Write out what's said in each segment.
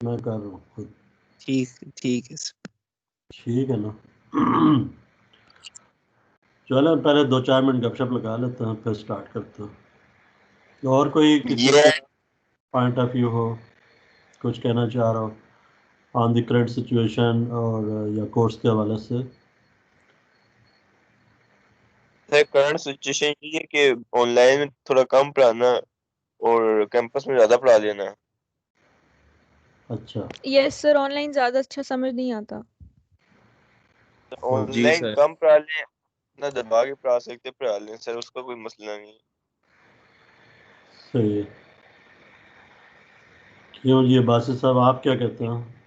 मैं कर रहा हूँ खुद। ठीक है सर। ठीक है ना। चलो पहले 2-4 मिनट गपशप लगा लेते हैं, फिर स्टार्ट करते हैं। और कोई किसी का पॉइंट ऑफ व्यू हो, कुछ कहना चाह रहा हो ऑन द करंट सिचुएशन और या कोर्स के हवाले से? करंट सिचुएशन ये है कि ऑनलाइन में थोड़ा कम पढ़ाना और कैंपस में ज्यादा पढ़ा लेना। अच्छा, यस सर, ऑनलाइन ज्यादा अच्छा समझ नहीं आता। ऑनलाइन कम पढ़ा लें, ना दबा के पढ़ा सकते पढ़ा लें सर, उसका कोई मसला नहीं। सही है। क्यों ये बासित साहब आप क्या कहते हैं?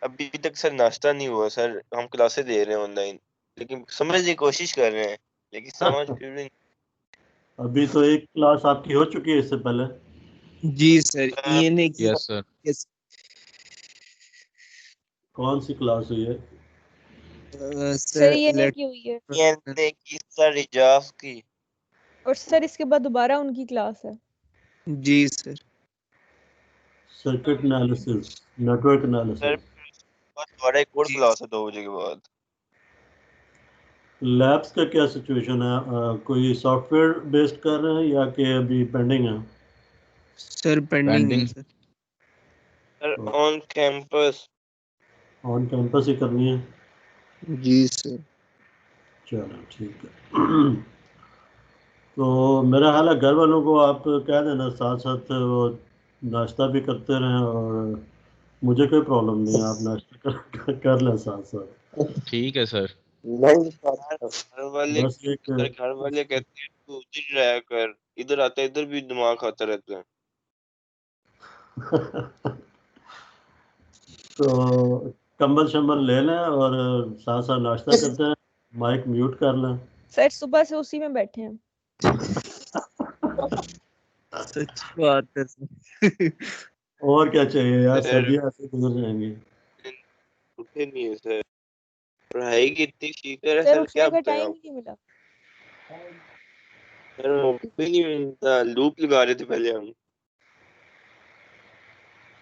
अभी तक सर नाश्ता नहीं हुआ सर, हम क्लासेस दे रहे हैं ऑनलाइन, लेकिन समझने की कोशिश कर रहे हैं, लेकिन समझ फिर भी अभी तो एक क्लास आपकी हो चुकी है इससे पहले। जी सर, ये ने की। Yes sir. कौन सी क्लास हुई है? सर ये नहीं की हुई है। ये की सर रिजाफ की। और सर इसके बाद दोबारा उनकी क्लास है। जी sir. Circuit analysis, network sir analysis. दोबारा एक और क्लास है 2 बजे के बाद। लैब्स का क्या सिचुएशन है? कोई सॉफ्टवेयर बेस्ड कर रहे हैं या कि अभी पेंडिंग है? सर पेंडिंग है sir. Sir on campus. On campus ही करनी है? जी सर। चलो ठीक है। तो मेरा हाल है, घर वालों को आप कह देना साथ साथ वो नाश्ता भी करते रहें, और मुझे कोई प्रॉब्लम नहीं है, आप नाश्ता कर लें साथ साथ। ठीक है सर। नहीं घर वाले बस एक सर, घर वाले कहते हैं तू उधर ही रहा कर, इधर आता है इधर भी दिमाग खाता रहता है। तो कंबल शंबल ले लें और साथ साथ नाश्ता करते हैं, माइक म्यूट कर लें। सर सुबह से उसी में बैठे हैं। सच बात है सर। और क्या चाहिए यार, सर सर्दियाँ ऐसे गुजर जाएंगी। उठे नहीं है सर, पढ़ाई की इतनी शीतर है सर सर, क्या उठने का बताएं टाइम आप। ही नहीं मिला। सर मौका ही नहीं मिलता, लूप लगा रहे थे पहले हम।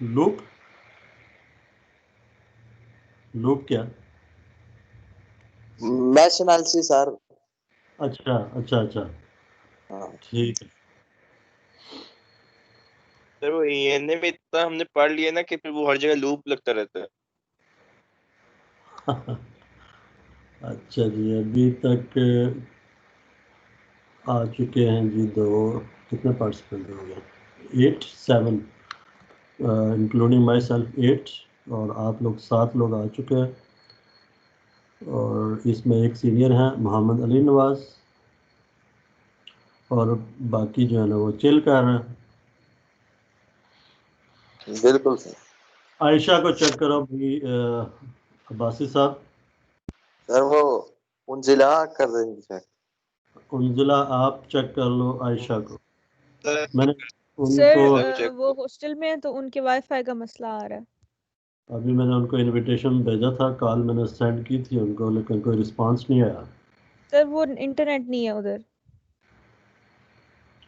लूप? लूप क्या? Mesh analysis sir. अच्छा अच्छा अच्छा, हाँ ठीक है। सर वो एएनए में इतना हमने पढ़ लिया ना कि फिर वो हर जगह लूप लगता रहता है। अच्छा जी, अभी तक आ चुके हैं जी दो, कितने पार्टिसिपेंट हो गए? 8-7 इंक्लूडिंग माई सेल्फ 8, और आप लोग 7 लोग आ चुके हैं। और इसमें एक सीनियर हैं मोहम्मद अली नवाज, और बाकी जो है ना वो चिल कर रहे हैं। बिल्कुल सर। आयशा को चेक करो भाई, अब्बासी साहब। सर वो उनजिला कर देंगे सर। उन्जिला आप चेक कर लो आयशा को। मैंने सर उनको वो हॉस्टल में है तो उनके वाईफाई का मसला आ रहा है। अभी मैंने उनको इनविटेशन भेजा था, कॉल मैंने सेंड की थी उनको, लेकिन कोई रिस्पांस नहीं आया। सर वो इंटरनेट नहीं है उधर।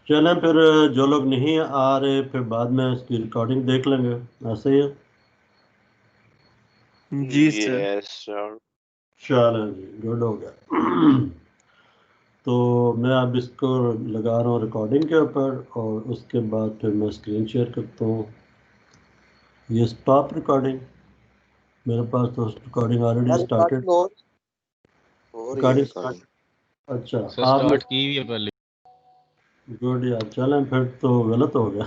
चलें फिर, जो लोग नहीं आ रहे फिर बाद में इसकी रिकॉर्डिंग देख लेंगे, ऐसे ही है। जी सर। Yes sir. चलें जी, गुड हो गया। तो मैं अब इसको लगा रहा हूँ रिकॉर्डिंग के ऊपर, और उसके बाद फिर मैं स्क्रीन शेयर करता हूँ। ये स्टॉप रिकॉर्डिंग, मेरे पास तो रिकॉर्डिंग ऑलरेडी स्टार्टेड। हो रही है रिकॉर्डिंग रिकॉर्डिंग। स्टार्ट, अच्छा सर आप स्टार्ट की हुई है पहले। गुड यार, चलें फिर तो गलत हो गया।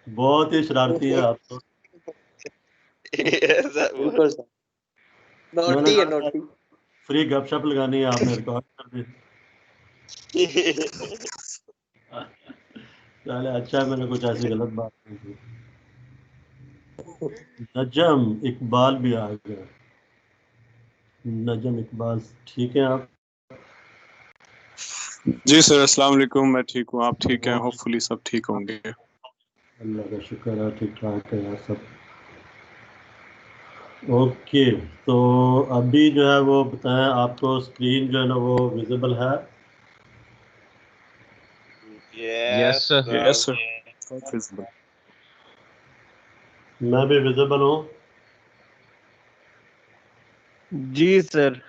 बहुत ही शरारती है आप तो। बिल्कुल सर। मैंने नोटी है कहा था नोटी। फ्री गपशप लगानी है, आपने रिकॉर्ड कर दी। चले अच्छा, मैंने कुछ ऐसी गलत बात नहीं की। नजम इकबाल भी आ गया। नजम इकबाल, ठीक है आप? जी सर, अस्सलाम वालेकुम। मैं ठीक हूँ, आप ठीक हैं? होपफुली सब ठीक होंगे। अल्लाह का शुक्र है, ठीक ठाक है यार सब। ओके, तो अभी जो है वो बताएं, आपको स्क्रीन जो है ना वो विजिबल है? Yes sir. Yes sir. quite visible. मैं भी विजिबल हूँ। जी सर।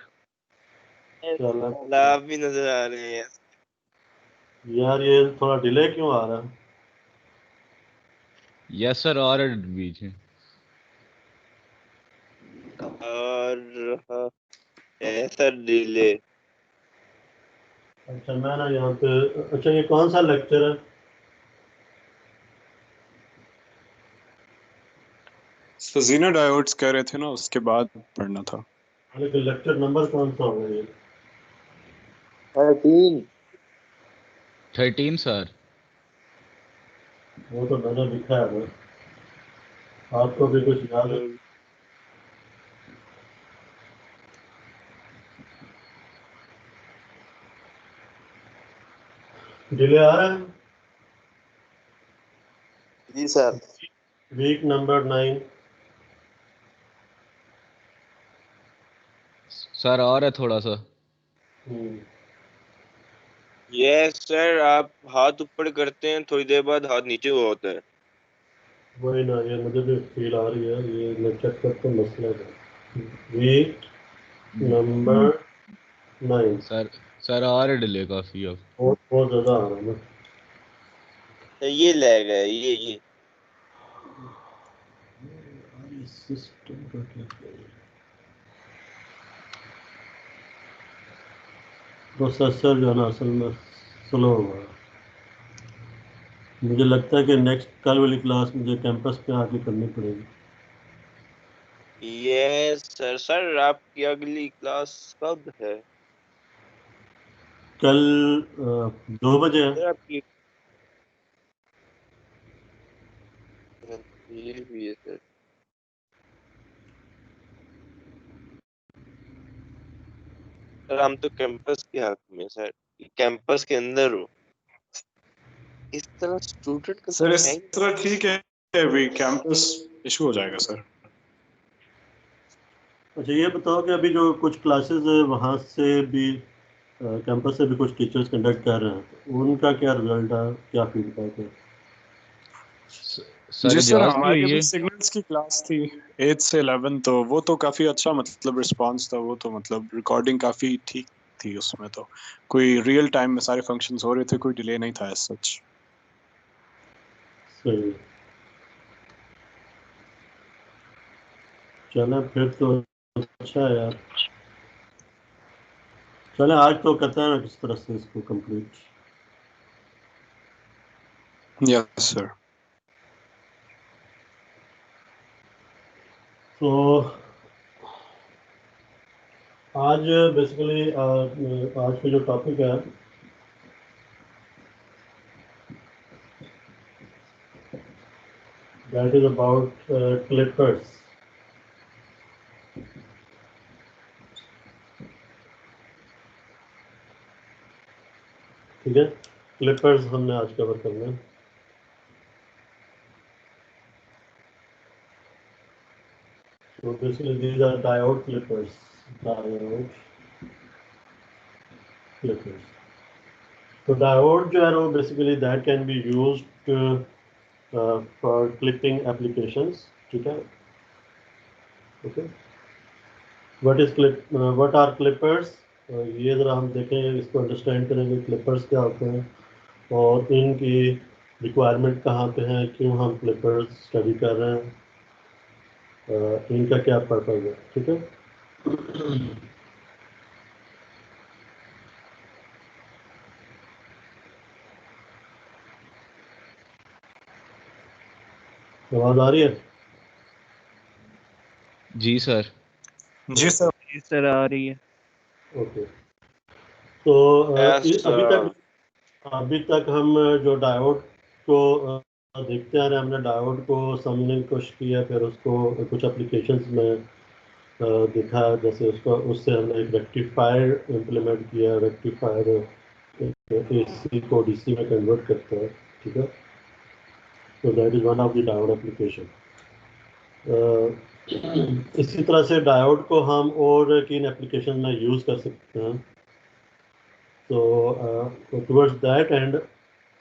चलो आप भी नजर आ रहे हैं। यार ये थोड़ा डिले क्यों आ रहा है? यस सर, और बीच में और ऐसा डिले। अच्छा मैं ना यहाँ पे, अच्छा ये कौन सा लेक्चर है? तो जीना डायोड्स कह रहे थे ना, उसके बाद पढ़ना था। लेकिन लेक्चर नंबर कौन सा होगा ये? 13 सर। वो तो मैंने लिखा है ना, आपको भी कुछ याद है? डिले आ रहा है? जी सर। Week number 9। सर और है थोड़ा सा। यस सर, आप हाथ ऊपर करते हैं, थोड़ी देर बाद हाथ नीचे हुआ होता है। वही ना, ये मुझे भी फील आ रही है, ये मैं चेक करता हूँ मसला है। वीक नंबर 9 सर और डिले काफी अब। बहुत ज़्यादा आ रहा है ना। तो ये लैग है, ये सिस्टम का क्या प्रोसेसर जो है ना असल में स्लो हुआ है। मुझे लगता है कि नेक्स्ट कल वाली क्लास मुझे कैंपस पे आके करनी पड़ेगी। Yes sir. सर आपकी अगली क्लास कब है? कल 2 बजे है। सर आपकी ये भी है सर। सर हम तो कैंपस के हक में सर, कैंपस के अंदर हो। इस तरह स्टूडेंट का सर इस टाइम तरह ठीक है, अभी कैंपस इशू हो जाएगा सर। अच्छा ये बताओ कि अभी जो कुछ क्लासेस है वहाँ से भी कैंपस से भी कुछ टीचर्स कंडक्ट कर रहे हैं, तो उनका क्या रिजल्ट है, क्या फीडबैक है? सर जी सर, एजाज की हमारी हुई अभी है। सिग्नल्स की क्लास थी 8 से 11, तो वो तो काफी अच्छा मतलब रिस्पांस था। वो तो मतलब रिकॉर्डिंग काफी ठीक थी, उसमें तो कोई रियल टाइम में सारे फंक्शंस हो रहे थे, कोई डिले नहीं था एज सच। सही, चलो फिर तो अच्छा है यार। चले आज तो करते हैं ना किस तरह से इसको कंप्लीट। Yes sir. तो आज बेसिकली आज का जो टॉपिक है दैट इज अबाउट क्लिपर्स। ठीक है, क्लिपर्स हमने आज कवर करना है। So basically these are diode clippers. Diode clippers. So diode जो है वो basically that can be used for clipping applications. ठीक है? Okay. What are clippers? ये ज़रा हम देखेंगे, इसको अंडरस्टैंड करेंगे क्लिपर्स क्या होते हैं और इनकी रिक्वायरमेंट कहाँ पे है, क्यों हम क्लिपर्स स्टडी कर रहे हैं, इनका क्या पर्पज है। ठीक है, आवाज़ आ रही है? जी सर। जी सर। जी सर आ रही है। ओके। तो Yes, अभी तक हम जो डायोड को देखते आ रहे हैं, हमने डायोड को समझने की कोशिश की है, फिर उसको कुछ एप्लीकेशंस में देखा, जैसे उससे हमने एक रेक्टिफायर इम्प्लीमेंट किया। रेक्टिफायर एसी को डीसी में कन्वर्ट करता है। ठीक है, तो that is one of the diode application. इसी तरह से डायोड को हम और किन एप्लीकेशन में यूज़ कर सकते हैं। तो टुवर्ड्स दैट एंड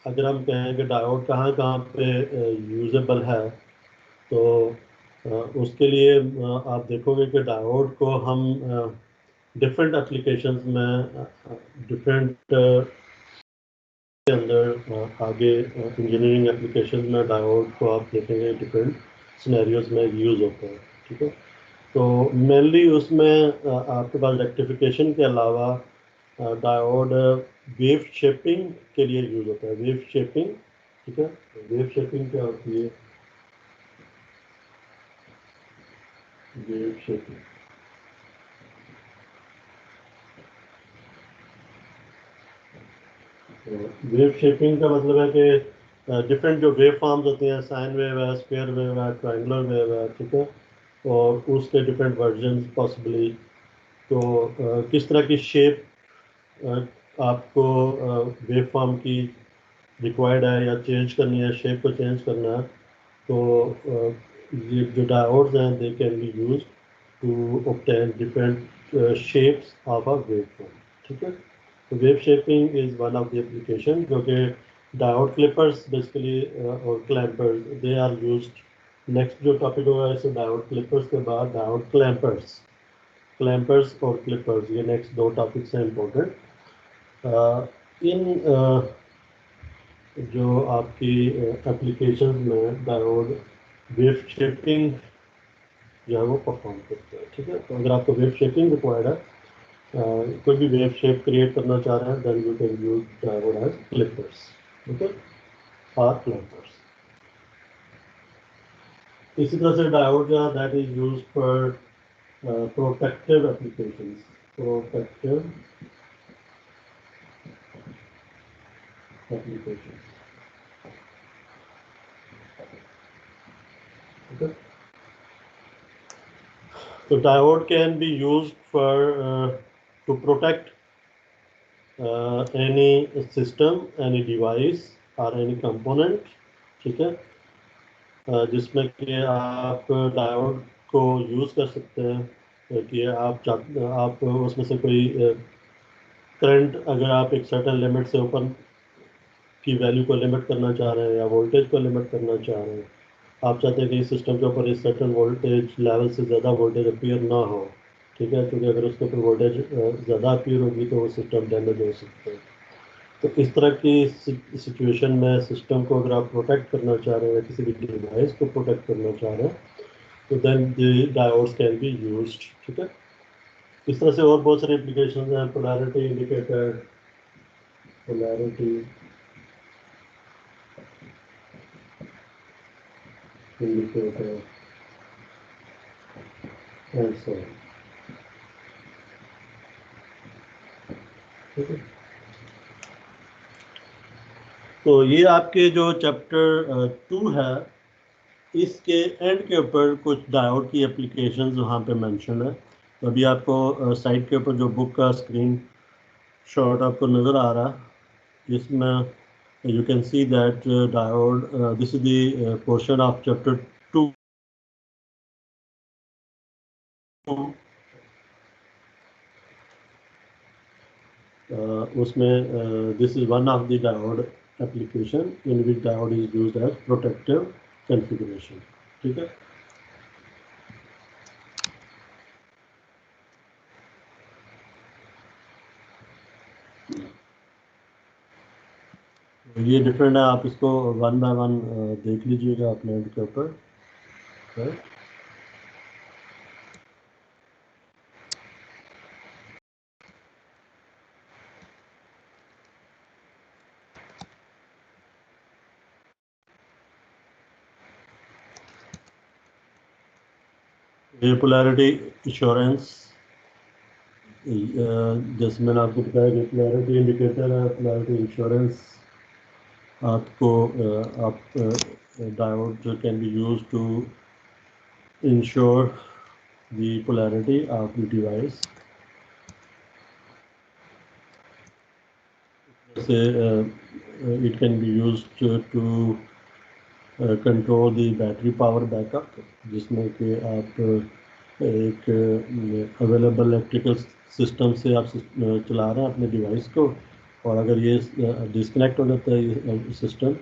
अगर हम कहें कि डायोड कहाँ कहाँ पे यूजेबल है, तो उसके लिए आप देखोगे कि डायोड को हम डिफरेंट एप्लीकेशंस में डिफरेंट के अंदर आगे इंजीनियरिंग एप्लीकेशंस में डायोड को आप देखेंगे डिफरेंट सिनेरियोज में यूज़ होता है, ठीक है। तो मेनली उसमें आपके पास रेक्टिफिकेशन के अलावा डायोड वेव शेपिंग के लिए यूज होता है। वेव शेपिंग, ठीक है। वेव शेपिंग क्या होती है? वेव शेपिंग वेव शेपिंग का मतलब है कि डिफरेंट जो वेव फॉर्म्स होती हैं, साइन वेव है, स्क्वायर वेव है, ट्रायंगुलर वेव है, ठीक है, और उसके डिफरेंट वर्जन पॉसिबली। तो किस तरह की शेप आपको वेव फॉर्म की रिक्वायर्ड है या चेंज करनी है, शेप को चेंज करना है, तो ये जो डायोड्स हैं they can be use to obtain different shapes of a wave form, ठीक है। तो wave shaping is one of the application जो कि डायोड क्लिपर्स बेसिकली और clampers they are used. Next जो टॉपिक होगा इसे डायोड क्लिपर्स के बाद डायोड क्लैंपर्स और क्लिपर्स, ये नेक्स्ट दो टॉपिक्स हैं इम्पोर्टेंट। इन जो आपकी एप्लीकेशन में डायोड वेव शेपिंग जो है वो परफॉर्म करते हैं, ठीक है। तो अगर आपको वेव शेपिंग रिक्वायर्ड है, कोई भी वेव शेप क्रिएट करना चाह रहे हैं, then you can use diode as clippers, ठीक है, और क्लैंपर्स। इसी तरह से डायोड जो है that is used for protective applications, protective applications, ठीक है। So diode can be used for to protect any system, any device or any component, ठीक है, जिसमें कि आप डायोड को यूज़ कर सकते हैं कि आप उसमें से कोई करंट, अगर आप एक सर्टेन लिमिट से ऊपर की वैल्यू को लिमिट करना चाह रहे हैं या वोल्टेज को लिमिट करना चाह रहे हैं, आप चाहते हैं कि इस सिस्टम के ऊपर इस सर्टेन वोल्टेज लेवल से ज़्यादा वोल्टेज अपीयर ना हो, ठीक है, क्योंकि अगर उसके ऊपर वोल्टेज ज़्यादा अपीयर होगी तो वो सिस्टम डैमेज हो सकता है। तो इस तरह की सिचुएशन में सिस्टम को अगर आप प्रोटेक्ट करना चाह रहे हैं, किसी भी डिवाइस को प्रोटेक्ट करना चाह रहे हैं, तो then the diodes can be used, ठीक है। इस तरह से और बहुत सारी एप्लीकेशन हैं, polarity indicator, polarity indicator and so on, ठीक है। तो ये आपके जो चैप्टर 2 है, इसके एंड के ऊपर कुछ डायोड की एप्लीकेशंस वहाँ पे मेंशन है। तो अभी आपको साइड के ऊपर जो बुक का स्क्रीन शॉट आपको नज़र आ रहा है, इसमें you can see that diode, this is the portion of chapter 2. उसमें this is one of the diode application in which diode is used as protective configuration, ठीक है। ये डिफरेंट है, आप इसको वन बाय वन देख लीजिएगा अपने एंड के ऊपर, राइट। ये पोलैरिटी इंश्योरेंस, जैसे मैंने आपको बताया कि पोलैरिटी इंडिकेटर है, पोलैरिटी इंश्योरेंस आपको आप diode can be used to insure the polarity of the device. Say it can be used to control the battery power backup, जिसमें कि आप एक अवेलेबल इलेक्ट्रिकल सिस्टम से आप चला रहे हैं अपने डिवाइस को, और अगर ये डिस्कनेक्ट हो जाता है ये सिस्टम,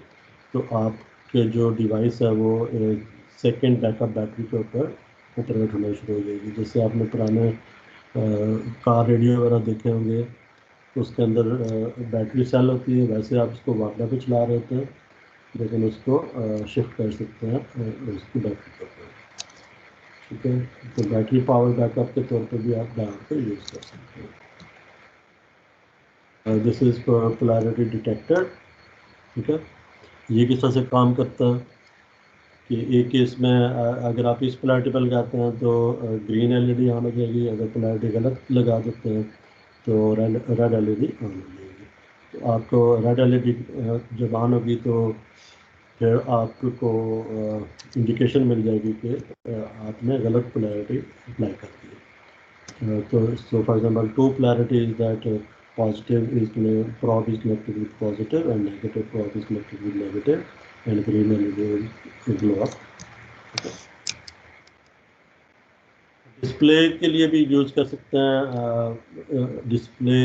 तो आपके जो डिवाइस है वो सेकेंड बैकअप बैटरी के ऊपर ऑपरेट होना शुरू हो जाएगी। जैसे आपने पुराने कार रेडियो वगैरह देखे होंगे, तो उसके अंदर बैटरी सेल होती है, वैसे आप इसको वापडा पे चला रहे होते हैं, लेकिन उसको शिफ्ट कर सकते हैं उसकी बैटरी के ऊपर। ठीक है, तो बैटरी पावर बैकअप के तौर पे भी आप डायोड को यूज़ कर सकते हैं। This is polarity detector. ठीक है, ये किस तरह से काम करता है कि एक केस में अगर आप इस पोलैरिटी पर लगाते हैं तो ग्रीन एलईडी ऑन हो जाएगी, अगर पोलैरिटी गलत लगा देते हैं तो रेड एलईडी ऑन हो जाएगी। तो आपको रेड एलईडी जब ऑन होगी तो फिर आपको इंडिकेशन मिल जाएगी कि आपने गलत पोलैरिटी अप्लाई कर दी है। तो for example to polarity is that positive is probe is connected with positive and negative probe is connected with negative, and green LED will glow up. Display के लिए भी यूज़ कर सकते हैं। डिस्प्ले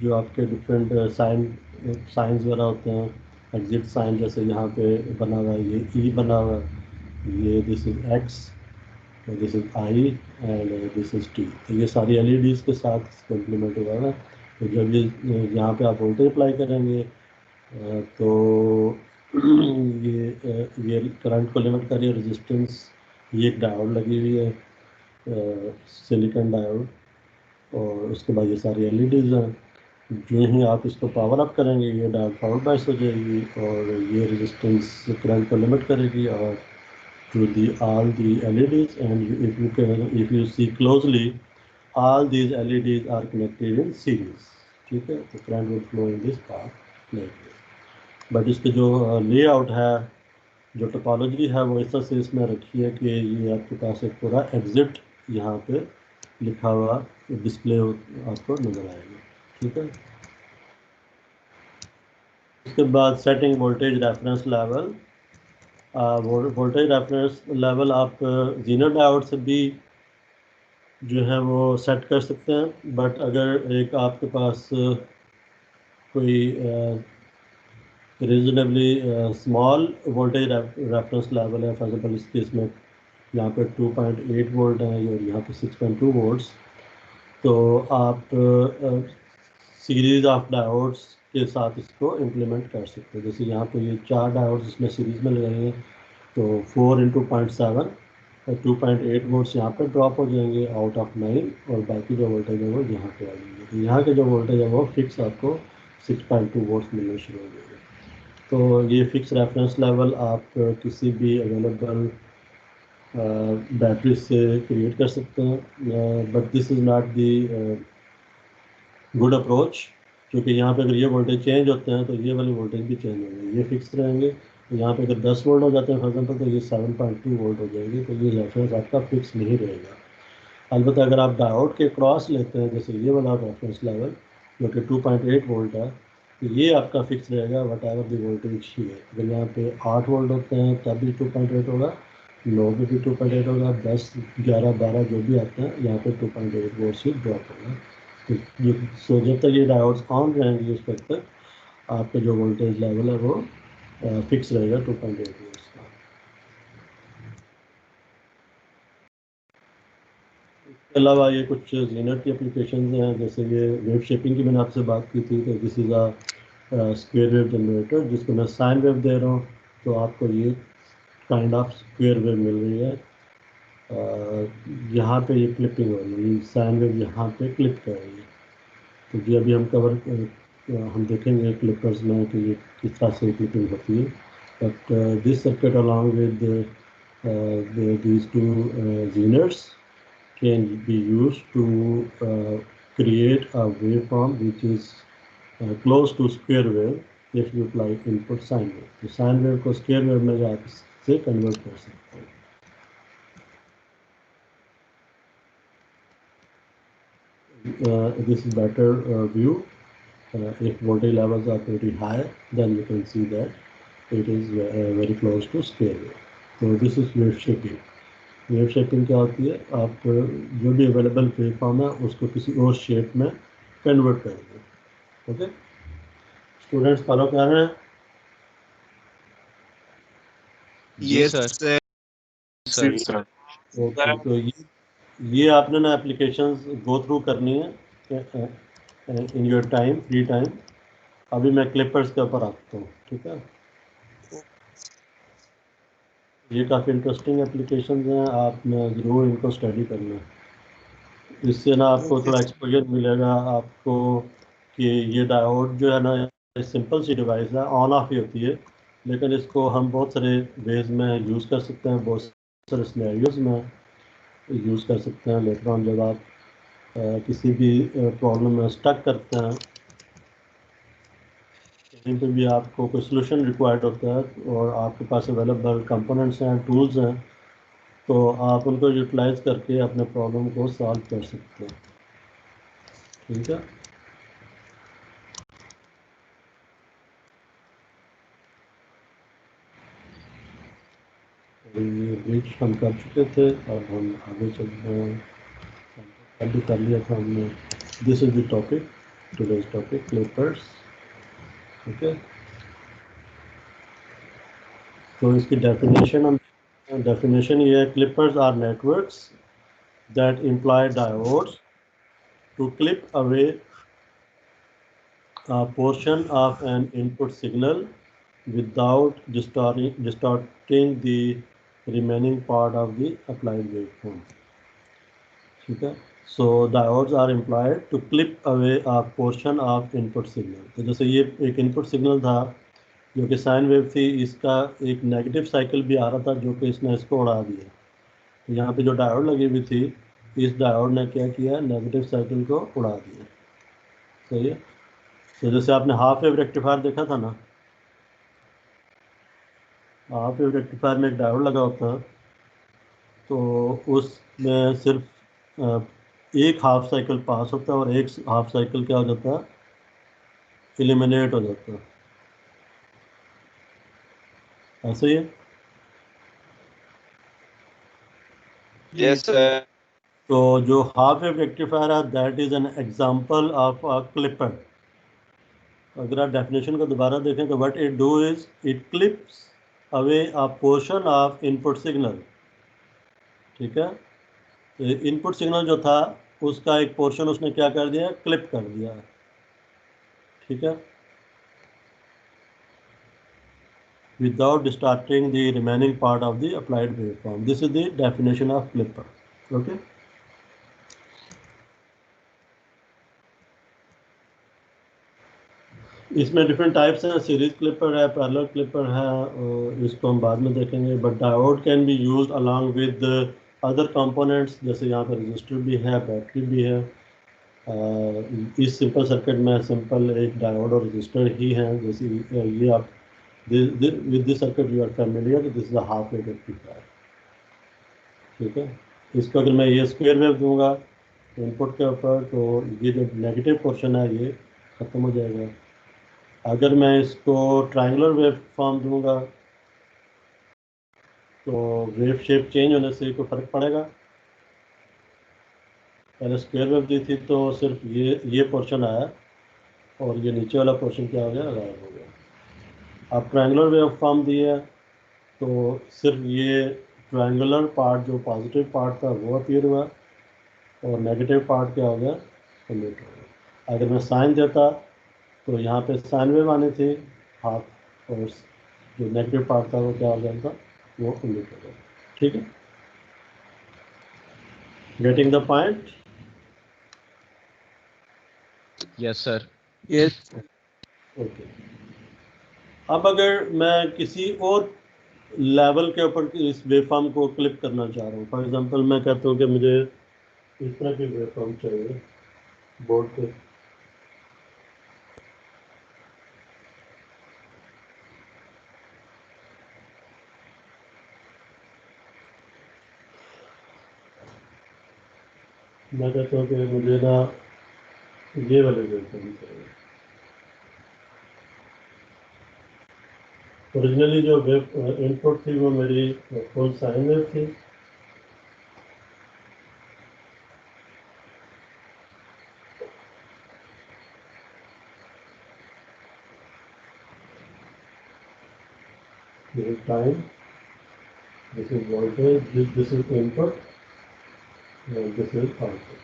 जो आपके डिफरेंट साइंस वगैरह होते हैं, एग्जिट साइन जैसे यहाँ पे बना हुआ है, ये ई बना हुआ है, ये this is x, this is I and this is T. तो ये सारी एलईडीज़ के साथ कम्प्लीमेंट हुआ है। तो जब ये यहाँ पे आप वोल्टेज अप्लाई करेंगे तो ये करंट को लिमिट कर रही है रेजिस्टेंस। ये एक डायोड लगी हुई है, सिलिकॉन डायोड, और उसके बाद ये सारी एलईडीज़ हैं। जो ही आप इसको पावर अप करेंगे ये डायोड पावर बाइस हो जाएगी और ये रेजिस्टेंस करंट को लिमिट करेगी और to all the LEDs, and if you see closely, all these LEDs are connected in series. ठीक है, तो current will flow in this path like this. But इसके जो layout है, जो टोपोलॉजी है, वो इस तरह से इसमें रखी है कि ये आपके पास एक पूरा एग्जिट यहाँ पे लिखा हुआ डिस्प्ले आपको नजर आएगा। ठीक है, उसके बाद setting voltage reference level. Voltage reference level आप जीनर डायोड से भी जो है वो सेट कर सकते हैं, बट अगर एक आपके पास कोई reasonably small voltage reference level है, फॉर एग्जांपल इस केस में यहाँ पे 2.8 वोल्ट है और यहाँ पे 6.2 वोल्ट्स, तो आप सीरीज ऑफ डायोड्स के साथ इसको इम्प्लीमेंट कर सकते हैं। जैसे यहाँ पे ये 4 डायोड्स इसमें सीरीज में लगाए हैं, तो 4 × 0.7 और 2.8 वोल्ट्स यहाँ पे ड्रॉप हो जाएंगे आउट ऑफ 9, और बाकी जो वोल्टेज है वो यहाँ पे आ जाएंगे। तो यहाँ के जो वोल्टेज है वो फिक्स आपको 6.2 वोल्ट्स मिलने शुरू हो जाएंगे। तो ये फिक्स रेफरेंस लेवल आप किसी भी अवेलेबल बैटरी से क्रिएट कर सकते हैं, but this is not the good approach, क्योंकि यहाँ पे अगर ये वोल्टेज चेंज होते हैं तो ये वाले वोल्टेज भी चेंज होंगे, ये फिक्स रहेंगे। तो यहाँ पे अगर 10 वोल्ट हो जाते हैं फॉर एग्जांपल, तो ये 7.2 वोल्ट हो जाएंगे, तो ये रेफरेंस आपका फिक्स नहीं रहेगा। अलबत्त अगर आप डायोड के क्रॉस लेते हैं, जैसे ये वाला रेफरेंस लेवल जो कि 2.8 वोल्ट है, तो ये आपका फिक्स रहेगा वट एवर द वोल्टेज ही है। अगर यहाँ पे 8 वोल्ट होते हैं तब भी 2.8 होगा, 9 में भी 2.8 होगा, 10, 11, 12 जो भी आते हैं यहाँ पे 2.8 वोल्ट से ड्रॉप होगा। तो जब तक ये डायोड्स ऑन रहेंगे उस वक्त तक आपका जो वोल्टेज लेवल है वो फिक्स रहेगा 2.8 वोल्ट्स का। इसके अलावा ये कुछ जीनर की एप्लीकेशंस हैं, जैसे ये वेव शेपिंग की मैंने आपसे बात की थी, तो this is a square wave generator, जिसको मैं साइन वेव दे रहा हूँ, तो आपको ये काइंड ऑफ स्क्वायर वेव मिल रही है। यहाँ पे ये क्लिपिंग हो रही है, साइन वेव यहाँ पे क्लिप कर रही है। तो ये अभी हम देखेंगे क्लिपर्स में कि ये किस तरह से क्लिपिंग होती है। But this circuit along with these two zeners can be used to create a waveform which is close to square wave if you apply input sine wave। तो sine wave को square wave में आप से convert कर सकते हैं। This is better view. If voltage levels are pretty high, then you can see that it is very close to square wave. So this is wave shaping. Wave shaping क्या होती है, आप जो भी अवेलेबल वेव फॉर्म है उसको किसी और शेप में कन्वर्ट करेंगे। ओके, स्टूडेंट्स फॉलो कर रहे हैं? जी सर। जी सर सर। ओके, तो ये आपने ना एप्लीकेशंस गो थ्रू करनी है in your time, free time. अभी मैं क्लिपर्स के ऊपर आता हूँ, ठीक है? ये काफ़ी इंटरेस्टिंग एप्लीकेशंस हैं, आपने ज़रूर इनको स्टडी करना है। इससे ना आपको थोड़ा एक्सपोजर मिलेगा आपको कि ये डायोड जो है ना, सिंपल सी डिवाइस है, ऑन ऑफ ही होती है, लेकिन इसको हम बहुत सारे वेज में यूज़ कर सकते हैं, बहुत सारे सिनेरियोज में यूज़ कर सकते हैं। लेटर ऑन जब आप किसी भी प्रॉब्लम में स्टक करते हैं, कहीं पे भी आपको कोई सोल्यूशन रिक्वायर्ड होता है और आपके पास अवेलेबल कंपोनेंट्स हैं, टूल्स हैं, तो आप उनको यूटिलाइज करके अपने प्रॉब्लम को सॉल्व कर सकते हैं, ठीक है? ये ब्रिज हम कर चुके थे, अब हम आगे चलते हैं। कल भी कर लिया था हमने। This is the topic, today's topic, clippers, okay? तो इसकी डेफिनेशन ये है, clippers are networks that imply diodes to clip away a portion of an input signal without distorting the remaining part of the applied waveform. ठीक है? So diodes are employed to clip away a portion of input signal. तो जैसे ये एक input signal था जो कि sine wave थी, इसका एक नेगेटिव साइकिल भी आ रहा था जो कि इसने इसको उड़ा दिया। तो यहाँ पे जो डायोड लगी हुई थी, इस डायोड ने क्या किया, नेगेटिव साइकिल को उड़ा दिया। सही है? तो जैसे आपने हाफ वेव रेक्टिफायर देखा था ना, हाफ वेव रेक्टिफायर में एक डायोड लगा होता है, तो उसमें सिर्फ एक हाफ साइकिल पास होता है और एक हाफ साइकिल क्या हो जाता है, एलिमिनेट हो जाता है। ऐसे ही है? Yes sir. तो जो हाफ वेव रेक्टिफायर है, that is an example of a clipper. अगर आप डेफिनेशन को दोबारा देखें तो what it do is it clips away a portion of input signal, ठीक है? इनपुट सिग्नल जो था उसका एक पोर्शन उसने क्या कर दिया, क्लिप कर दिया, ठीक है? Without distorting the remaining part of the applied waveform. This is the definition of clipper, okay? इसमें डिफरेंट टाइप्स हैं, सीरीज क्लिपर है, पैरेलल क्लिपर है, और इसको हम बाद में देखेंगे। But diode can be used along with other components, जैसे यहाँ पर रजिस्टर भी है, बैटरी भी है। इस सिंपल सर्किट में सिंपल एक डायोड और रजिस्टर ही हैं। जैसे ये आप with this circuit you are familiar, this is a half wave rectifier, ठीक है? इसको अगर मैं ये स्क्वायर वेव दूंगा इनपुट के ऊपर, तो ये जो नेगेटिव पोर्शन है ये ख़त्म हो जाएगा। अगर मैं इसको ट्रायंगुलर वेव फॉर्म दूंगा तो वेव शेप चेंज होने से कोई फ़र्क पड़ेगा? पहले स्क्वायर वेव दी थी तो सिर्फ ये पोर्शन आया और ये नीचे वाला पोर्शन क्या हो गया, गायब हो गया। अब ट्रायंगुलर वेव फॉर्म दी है तो सिर्फ ये ट्रायंगुलर पार्ट जो पॉजिटिव पार्ट था वो अपीयर हुआ और नेगेटिव पार्ट क्या हो गया, ओमिट हो गया। अगर मैं साइन देता तो यहाँ पे साइन वेव आनी थी हाफ, और जो नेगेटिव पार्ट था वो क्या हो जाता, वो ओमिट हो गया, ठीक है? Getting the point? Yes sir. Yes. Okay. अब अगर मैं किसी और लेवल के ऊपर इस वेवफॉर्म को क्लिप करना चाह रहा हूँ, फॉर एग्जांपल मैं कहता हूँ कि मुझे इस तरह की वेवफॉर्म चाहिए बोर्ड पे, मैं कहता हूँ कि मुझे ना ये वाले वेवफॉर्म चाहिए। ओरिजिनली जो वेव इनपुट थी वो मेरी फुल साइन वेव थी, this is time, this is voltage, this is input, and this is output.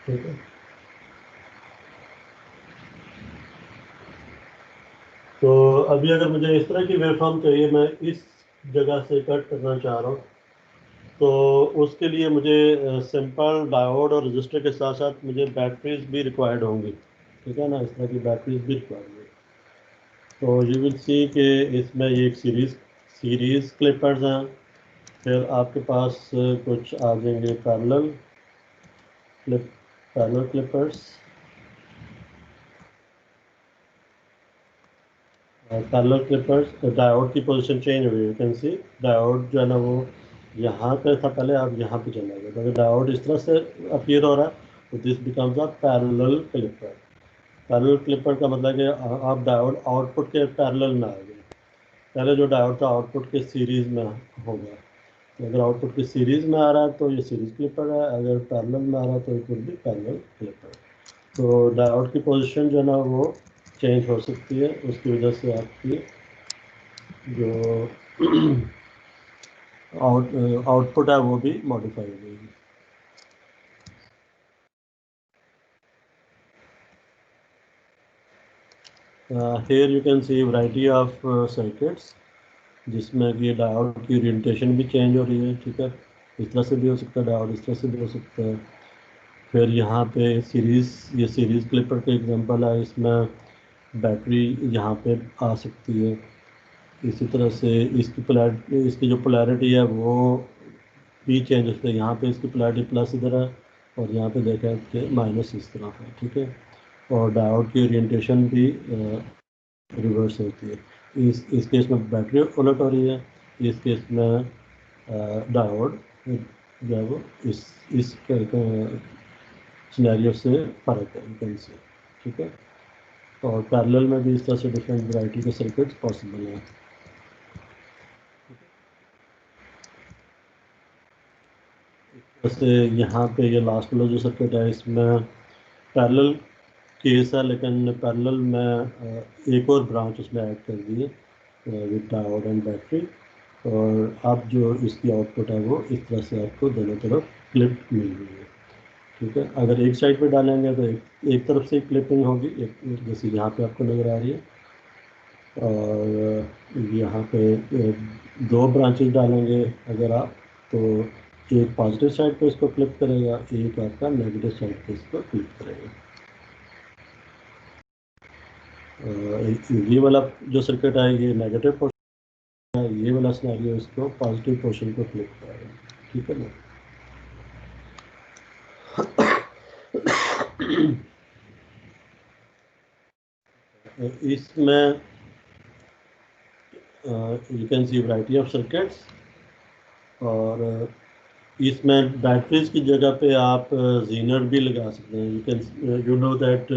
ठीक है। तो अभी अगर मुझे इस तरह की वेवफॉर्म चाहिए, मैं इस जगह से कट करना चाह रहा हूँ, तो उसके लिए मुझे सिंपल डायोड और रजिस्टर के साथ साथ मुझे बैटरीज भी रिक्वायर्ड होंगी, ठीक है ना, इस तरह की बैटरीज भी रिक्वायर्ड होंगी। तो यू विल सी कि इसमें ये एक सीरीज क्लिपर्स हैं, फिर आपके पास कुछ आ जाएंगे parallel Clippers, parallel Clippers. Diode की पोजीशन चेंज हुई, यू कैन सी डायोड जो है ना वो यहाँ पे था पहले, अब यहाँ पे चला गया। तो अगर डायोड इस तरह से अपीयर हो रहा है तो this becomes a parallel clipper. Parallel clipper का मतलब है आप डायोड आउटपुट के पैरेलल में आ गए। पहले जो डायोड था आउटपुट के सीरीज में होगा, तो अगर आउटपुट की सीरीज में आ रहा है तो ये सीरीज क्लिपर है, अगर पैरेलल में आ रहा है तो it will be parallel clipper. तो डायोड की पोजीशन जो है ना वो चेंज हो सकती है, उसकी वजह से आपकी जो आउटपुट है वो भी मॉडिफाई हो जाएगी। Here you can see variety of circuits, जिसमें कि डायोड की ओरिएंटेशन भी चेंज हो रही है, ठीक है, इस तरह से भी हो सकता है डायोड, इस तरह से भी हो सकता है। फिर यहाँ पे ये सीरीज क्लिपर का एग्जांपल है, इसमें बैटरी यहाँ पे आ सकती है। इसी तरह से इसकी जो पोलैरिटी है वो भी चेंज हो सकता है। यहाँ पे इसकी पोलैरिटी प्लस इधर है और यहाँ पे देखा कि माइनस इस तरफ है, ठीक है। और डायोड की ओरिएंटेशन भी रिवर्स होती है। इस केस में बैटरी उलट हो रही है, इस केस में डायोड जो है वो इस सिनेरियो से फ़र्क है, कैन से, ठीक है। और पैरेलल में भी इस तरह से डिफरेंट वैरायटी के सर्किट्स पॉसिबल हैं। जैसे यहाँ पे ये लास्ट वाला जो सर्किट है इसमें पैरेलल केस है, लेकिन पैरेलल में एक और ब्रांच उसमें ऐड कर दी है विद डायोड एंड बैटरी, और अब जो इसकी आउटपुट है वो इस तरह से आपको दोनों तरफ क्लिप मिल रही है, ठीक है। अगर एक साइड पे डालेंगे तो एक तरफ से क्लिपिंग होगी, एक जैसे यहाँ पे आपको नज़र आ रही है, और यहाँ पे दो ब्रांचेस डालेंगे अगर आप, तो एक पॉजिटिव साइड पे इसको क्लिप करेगा, एक आपका नेगेटिव साइड पे इसको क्लिप करेगा। ये वाला जो सर्किट है ये नेगेटिव पोर्शन है, ये वाला सिनेरियो इसको पॉजिटिव पोर्शन को क्लिप करेगा, ठीक है ना। इसमें you can see variety of circuits, और इसमें बैटरीज की जगह पे आप जीनर भी लगा सकते हैं। यू नो दैट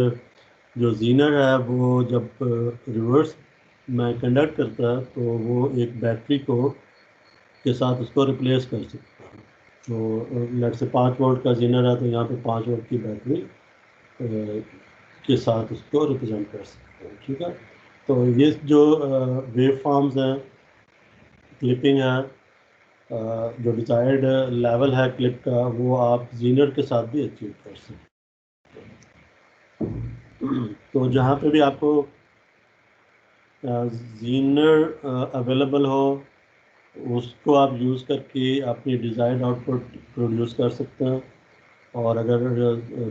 जो जीनर है वो जब रिवर्स में कंडक्ट करता है तो वो एक बैटरी को के साथ उसको रिप्लेस कर सकता है। तो लेट से 5 वोल्ट का जीनर है तो यहाँ पे 5 वोल्ट की बैटरी के साथ उसको रिप्रेजेंट कर सकते हैं, ठीक है। तो ये जो वेव फॉर्म्स हैं, क्लिपिंग है, जो डिजायर्ड लेवल है क्लिप का, वो आप जीनर के साथ भी अचीव कर सकते हैं। तो जहाँ पे भी आपको जीनर अवेलेबल हो उसको आप यूज़ करके अपनी डिज़ायर्ड आउटपुट प्रोड्यूस कर सकते हैं, और अगर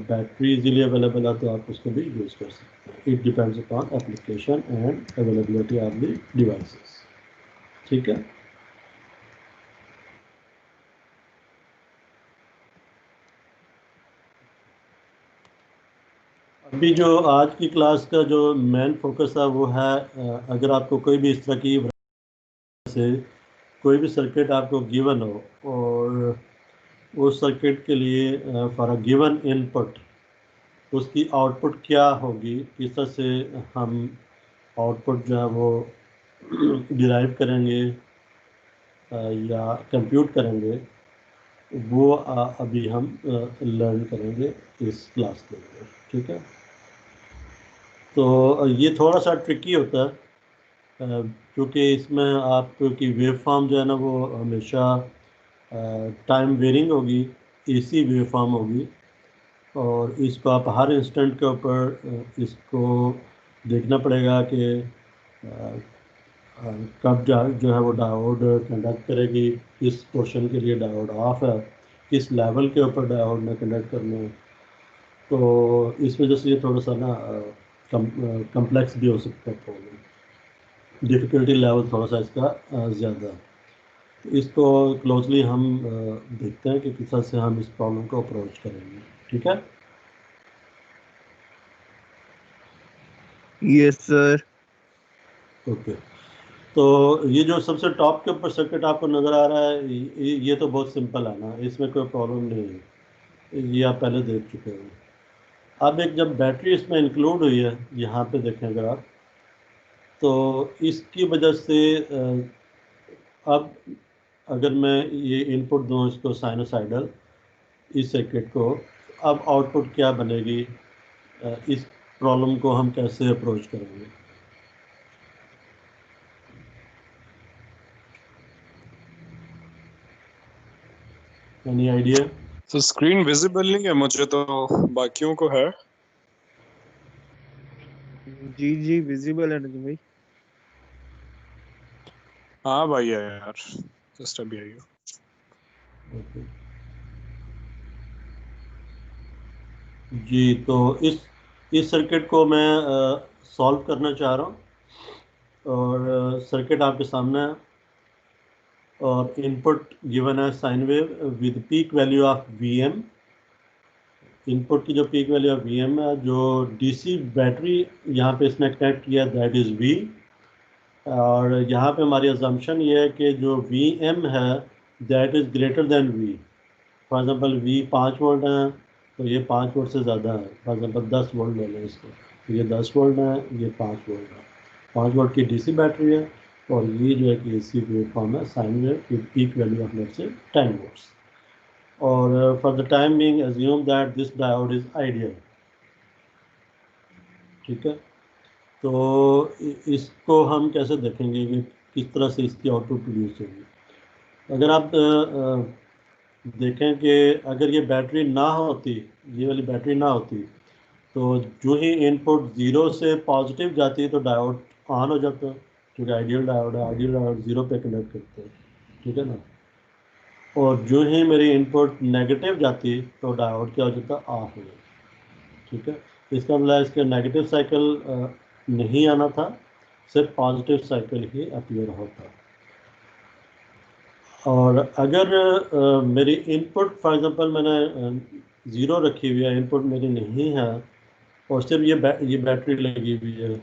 बैटरी इजीली अवेलेबल है तो आप उसको भी यूज़ कर सकते हैं। It depends upon application and availability of the devices, ठीक है। अभी जो आज की क्लास का जो मेन फोकस है वो है, अगर आपको कोई भी इस तरह की से कोई भी सर्किट आपको गिवन हो और उस सर्किट के लिए फॉर अ गिवन इनपुट उसकी आउटपुट क्या होगी, किस तरह से हम आउटपुट जो है वो डिराइव करेंगे या कंप्यूट करेंगे, वो अभी हम लर्न करेंगे इस क्लास के अंदर, ठीक है। तो ये थोड़ा सा ट्रिकी होता है, क्योंकि इसमें आपकी वेव फॉर्म जो है ना वो हमेशा टाइम वेरिंग होगी, एसी वेव फॉर्म होगी, और इसको आप हर इंस्टेंट के ऊपर इसको देखना पड़ेगा कि कब जो है वो डायोड कंडक्ट करेगी, किस पोर्शन के लिए डायोड ऑफ है, किस लेवल के ऊपर डायोड ने कंडक्ट करना है। तो इस वजह से ये थोड़ा सा ना कम्प्लेक्स भी हो सकता है प्रॉब्लम, डिफ़िकल्टी लेवल थोड़ा सा इसका ज़्यादा है। तो इसको क्लोजली हम देखते हैं कि किस तरह से हम इस प्रॉब्लम को अप्रोच करेंगे। ठीक है। Yes sir. ओके, तो ये जो सबसे टॉप के ऊपर सर्किट आपको नज़र आ रहा है, ये तो बहुत सिंपल है ना, इसमें कोई प्रॉब्लम नहीं है, ये आप पहले देख चुके हैं। अब एक जब बैटरी इसमें इंक्लूड हुई है, यहाँ पे देखें अगर आप, तो इसकी वजह से अब अगर मैं ये इनपुट दूँ इसको साइनोसाइडल, इस सर्किट को, अब आउटपुट क्या बनेगी, इस प्रॉब्लम को हम कैसे अप्रोच करेंगे? Any idea? तो स्क्रीन विजिबल नहीं है मुझे, तो बाकियों को है। जी जी विजिबल है नजम भाई। हाँ भाई है यार, जस्ट अभी आई हो। ओके जी, तो इस सर्किट को मैं सॉल्व करना चाह रहा हूँ, और सर्किट आपके सामने है, और इनपुट गिवन है sine wave with peak value of Vm। Input की जो पीक वैल्यू ऑफ Vm है, जो डीसी बैटरी यहाँ पे इसने कनेक्ट किया, दैट इज़ V। और यहाँ पे हमारी अजम्पशन ये है कि जो Vm है that is greater than V। For example V 5 volt है, तो ये 5 वोल्ट से ज़्यादा है। फॉर एग्जांपल 10 वोल्ट ले लें इसको, तो ये 10 वोल्ट है, ये 5 वोल्ट है। 5 वोल्ट की डीसी बैटरी है, और ये जो है कि एसी वेव फॉर्म है, sine wave with peak value of let's say 10 volts. और for the time being assume that this diode is ideal. ठीक है, तो इसको हम कैसे देखेंगे कि किस तरह से इसकी आउटपुट प्रोड्यूस होगी। अगर आप देखें कि अगर ये बैटरी ना होती, ये वाली बैटरी ना होती, तो जो ही इनपुट ज़ीरो से पॉजिटिव जाती है तो डायोड ऑन हो जाता है, क्योंकि आइडियल डायोड है, आइडियल डायोड ज़ीरो पे कनेक्ट करते हैं। ठीक है ना। और जो ही मेरी इनपुट नेगेटिव जाती तो डायोड क्या हो जाता, ऑफ हो जाता। ठीक है, इसका मतलब इसके नेगेटिव साइकिल नहीं आना था, सिर्फ पॉजिटिव साइकिल ही अपीयर होता। और अगर मेरी इनपुट फॉर एग्जांपल मैंने ज़ीरो रखी हुई है, इनपुट मेरी नहीं है, और सिर्फ ये बैटरी लगी हुई है,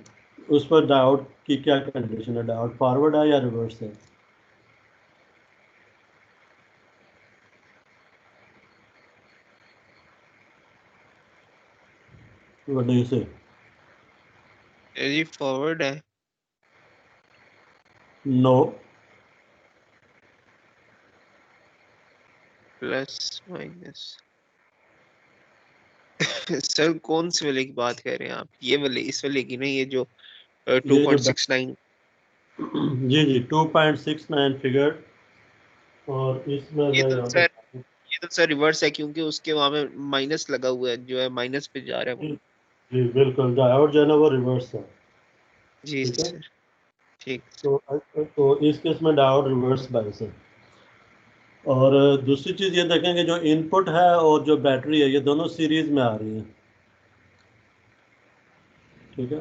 उस पर डायोड की क्या कंडीशन है, डायोड फॉरवर्ड है या रिवर्स है? व्हाट डू यू से? जी फॉरवर्ड है। नो। Plus minus. सर कौन सी वाले की बात कर रहे हैं आप? ये वाले, इस वाले की नहीं, ये जो ये जो 2.69। जी जी 2.69 फिगर, और इसमें ये मैं तो यहाँ पे सर ये तो सर रिवर्स है, क्योंकि उसके वहां में माइनस लगा हुआ है, जो है माइनस पे जा रहा है वो। जी बिल्कुल, डायोड जो है ना वो रिवर्स है। जी ठीक है, सर। ठीक। तो इस केस में डायोड रिवर्स बायस है। और दूसरी चीज़ ये देखेंगे, जो इनपुट है और जो बैटरी है, ये दोनों सीरीज में आ रही हैं। ठीक है,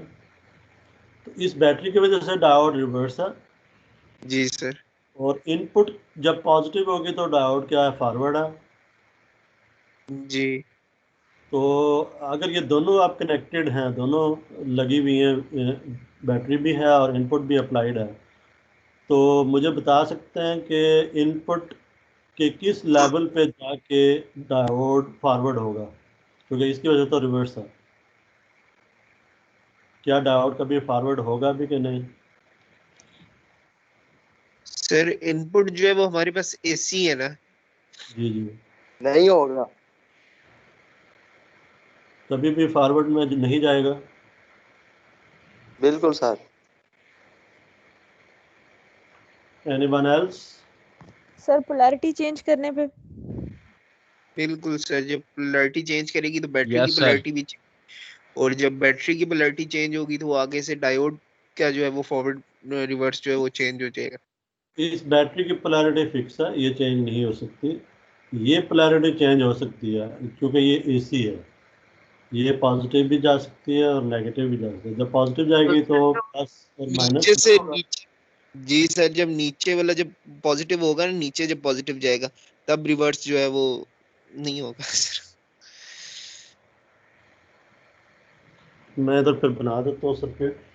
तो इस बैटरी की वजह से डायोड रिवर्स है, जी सर। और इनपुट जब पॉजिटिव होगी तो डायोड क्या है, फॉरवर्ड है। जी तो अगर ये दोनों आप कनेक्टेड हैं, दोनों लगी हुई हैं, बैटरी भी है और इनपुट भी अप्लाइड है, तो मुझे बता सकते हैं कि इनपुट के किस लेवल पे जाके डायोड फॉरवर्ड होगा, क्योंकि इसकी वजह तो रिवर्स है। क्या डायोड कभी फॉरवर्ड होगा भी कि नहीं? सर, इनपुट जो है वो हमारे पास एसी है ना। जी जी, नहीं होगा। कभी भी फॉरवर्ड में नहीं जाएगा। बिल्कुल sir. Anyone else? Sir polarity change करने पे बिल्कुल सर, जब पोलैरिटी चेंज करेगी तो बैटरी की यस सर। पोलैरिटी भी और जब बैटरी की पोलैरिटी चेंज होगी तो आगे से डायोड का जो है वो फॉरवर्ड रिवर्स जो है वो चेंज हो जाएगा। इस बैटरी की पोलैरिटी फिक्स है, ये चेंज नहीं हो सकती। ये पोलैरिटी चेंज हो सकती है क्योंकि ये एसी है, ये पॉजिटिव भी जा सकती है और नेगेटिव भी जा सकती है। जब पॉजिटिव जाएगी तो प्लस और माइनस नीचे से नीचे, जी सर, जब नीचे वाला जब पॉजिटिव होगा ना, नीचे जब पॉजिटिव जाएगा तब रिवर्स जो है वो नहीं होगा सर। मैं इधर फिर बना देता हूँ सर्किट।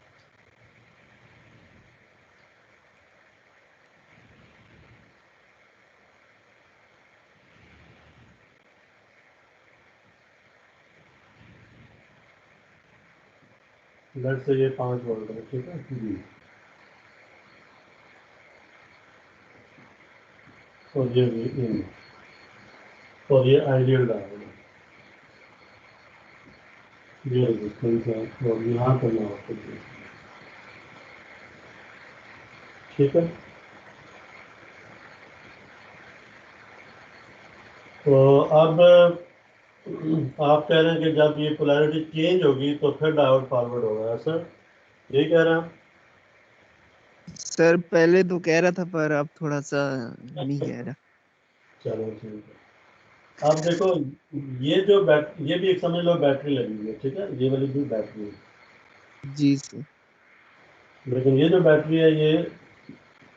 लेट्स से ये 5 वोल्ट है, ठीक है जी। और ये इन और ये आइडियल डायोड है, ये रेजिस्टेंस है और यहाँ करना होता है, ठीक है। तो अब आप कह रहे हैं कि जब ये पोलैरिटी चेंज होगी तो फिर डायोड फॉरवर्ड होगा, सर यही कह रहे हैं आप? सर पहले तो कह रहा था पर अब थोड़ा सा नहीं कह रहा। चलो ठीक है। अब देखो, ये जो ये भी एक समझ लो बैटरी लगी हुई है, ठीक है, ये वाली भी बैटरी है। जी सर। लेकिन ये जो बैटरी है ये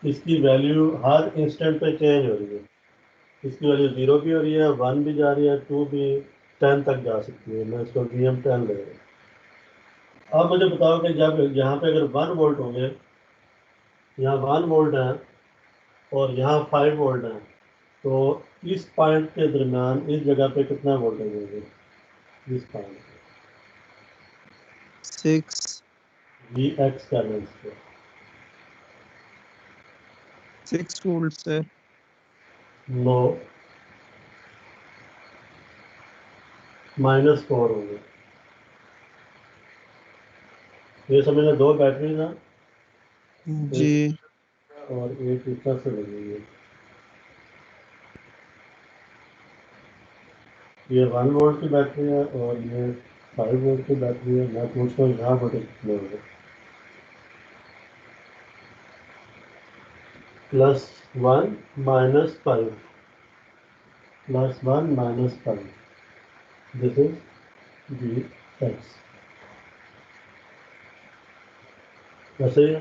इसकी वैल्यू हर इंस्टेंट पे चेंज हो रही है। इसकी वैल्यू 0 भी हो रही है, 1 भी जा रही है, 2 भी, 10 तक जा सकती है। मैं इसको VM10 ले रहा हूँ। अब मुझे बताओ कि जब यहाँ पे अगर 1 वोल्ट होंगे, यहाँ 1 वोल्ट है और यहाँ 5 वोल्ट है, तो इस पॉइंट के दरमियान इस जगह पे कितना वोल्टेज होगा? इस पॉइंट 6 Vx का लेंस पे 6 वोल्ट सर। नो, -4 होंगे। ये समझ लो 2 बैटरी ना, जी और एक ऊपर से लगी है। ये 1 वोल्ट की बैटरी है और ये 5 वोल्ट की बैटरी है। मैं पूछता हूँ यहाँ वोल्टेज कितने होंगे? +1 -5, +1 -5, दिस इज Vx। वैसे ही है,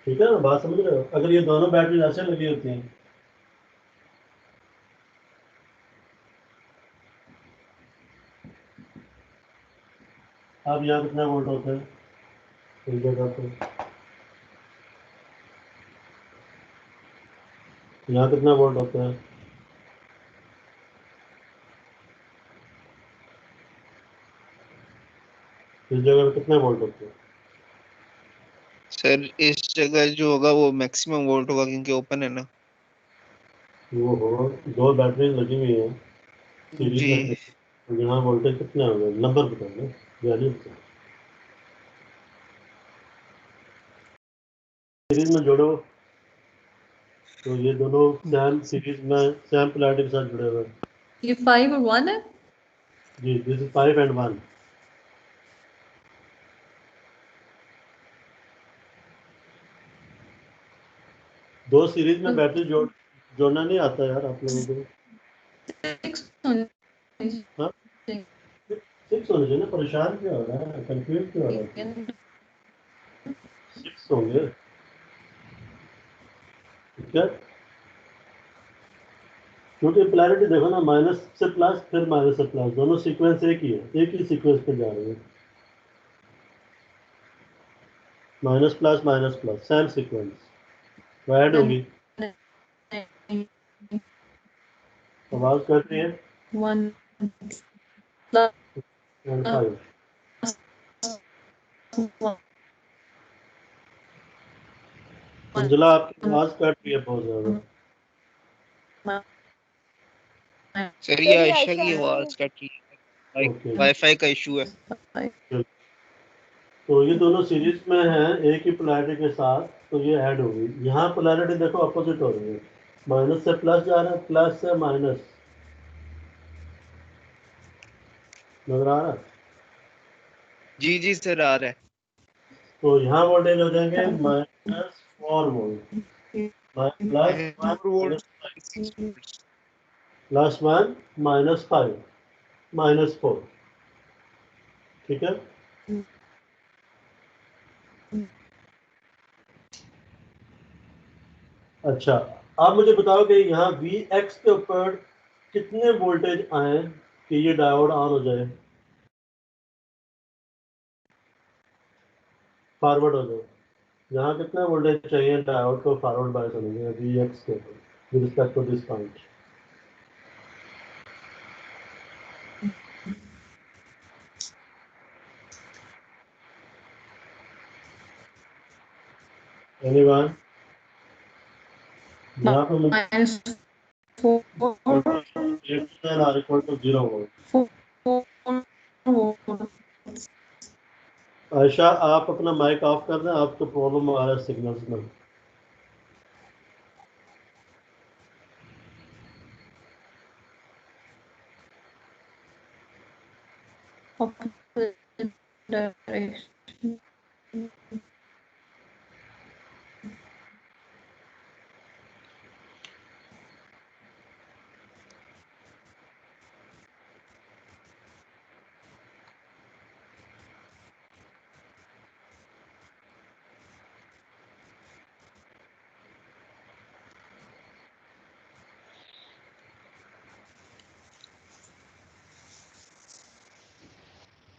ठीक है ना, बात समझ रहे हो? अगर ये दोनों बैटरी ऐसे लगी होती हैं, अब यहाँ कितना वोल्ट होता है इस जगह पे? यहाँ कितना वोल्ट होता है? इस जगह पे कितना वोल्ट होता है? सर इस जगह जो होगा वो मैक्सिमम वोल्ट होगा क्योंकि ओपन है ना। वो हो, 2 बैटरी लगी हुई है सीरीज जी में, तो यहाँ वोल्टेज कितना होगा? नंबर बताओ ना, वैल्यू बताओ। सीरीज में जोड़ो तो ये दोनों सेम सीरीज में सेम पोलैरिटी के साथ जुड़े हुए हैं। ये 5 और 1 है। जी, दिस इज 5 and 1। दो सीरीज में बैटरी जोड़ना नहीं आता यार आप लोगों को? 6 होने हाँ, चाहिए। 6 होने चाहिए ना, परेशान क्यों हो रहा है, कंफ्यूज क्यों हो रहा है? 6 होंगे, ठीक है, क्योंकि पोलैरिटी देखो ना, माइनस से प्लस फिर माइनस से प्लस, दोनों सीक्वेंस एक ही है, एक ही सीक्वेंस पे जा रहे हैं। माइनस प्लस सेम सीक्वेंस, वो ऐड होंगी। आवाज कर रही है 1 प्लस and 5। अंजला आपकी आवाज कट रही है बहुत ज्यादा। सर ये सर ये आयशा आयशा की की आवाज कट रही है, ओके, वाईफाई का इशू है। तो ये दोनों सीरीज में हैं एक ही पोलैरिटी के साथ, तो ये ऐड हो गई। यहाँ पोलैरिटी देखो अपोजिट हो रही है, माइनस से प्लस जा रहा है, प्लस से माइनस, नजर आ रहा है? जी जी सर आ रहा है। तो यहाँ वोल्टेज हो जाएंगे -4 volt, plus 1 4 volt -5, 6 volt. Plus 1 -5 -4, ठीक है। अच्छा, आप मुझे बताओ कि यहाँ Vx के ऊपर कितने वोल्टेज आए कि ये डायोड ऑन हो जाए, फॉरवर्ड हो जाए। यहाँ कितने वोल्टेज चाहिए डायोड को फॉरवर्ड बायस होने के Vx के ऊपर with respect to this point? Anyone? यहाँ पे मुझे -4 0 वोल्ट। 4 आयशा, आप अपना माइक ऑफ कर दें, आपको प्रॉब्लम आ रहा है सिग्नल्स में। opposite direction.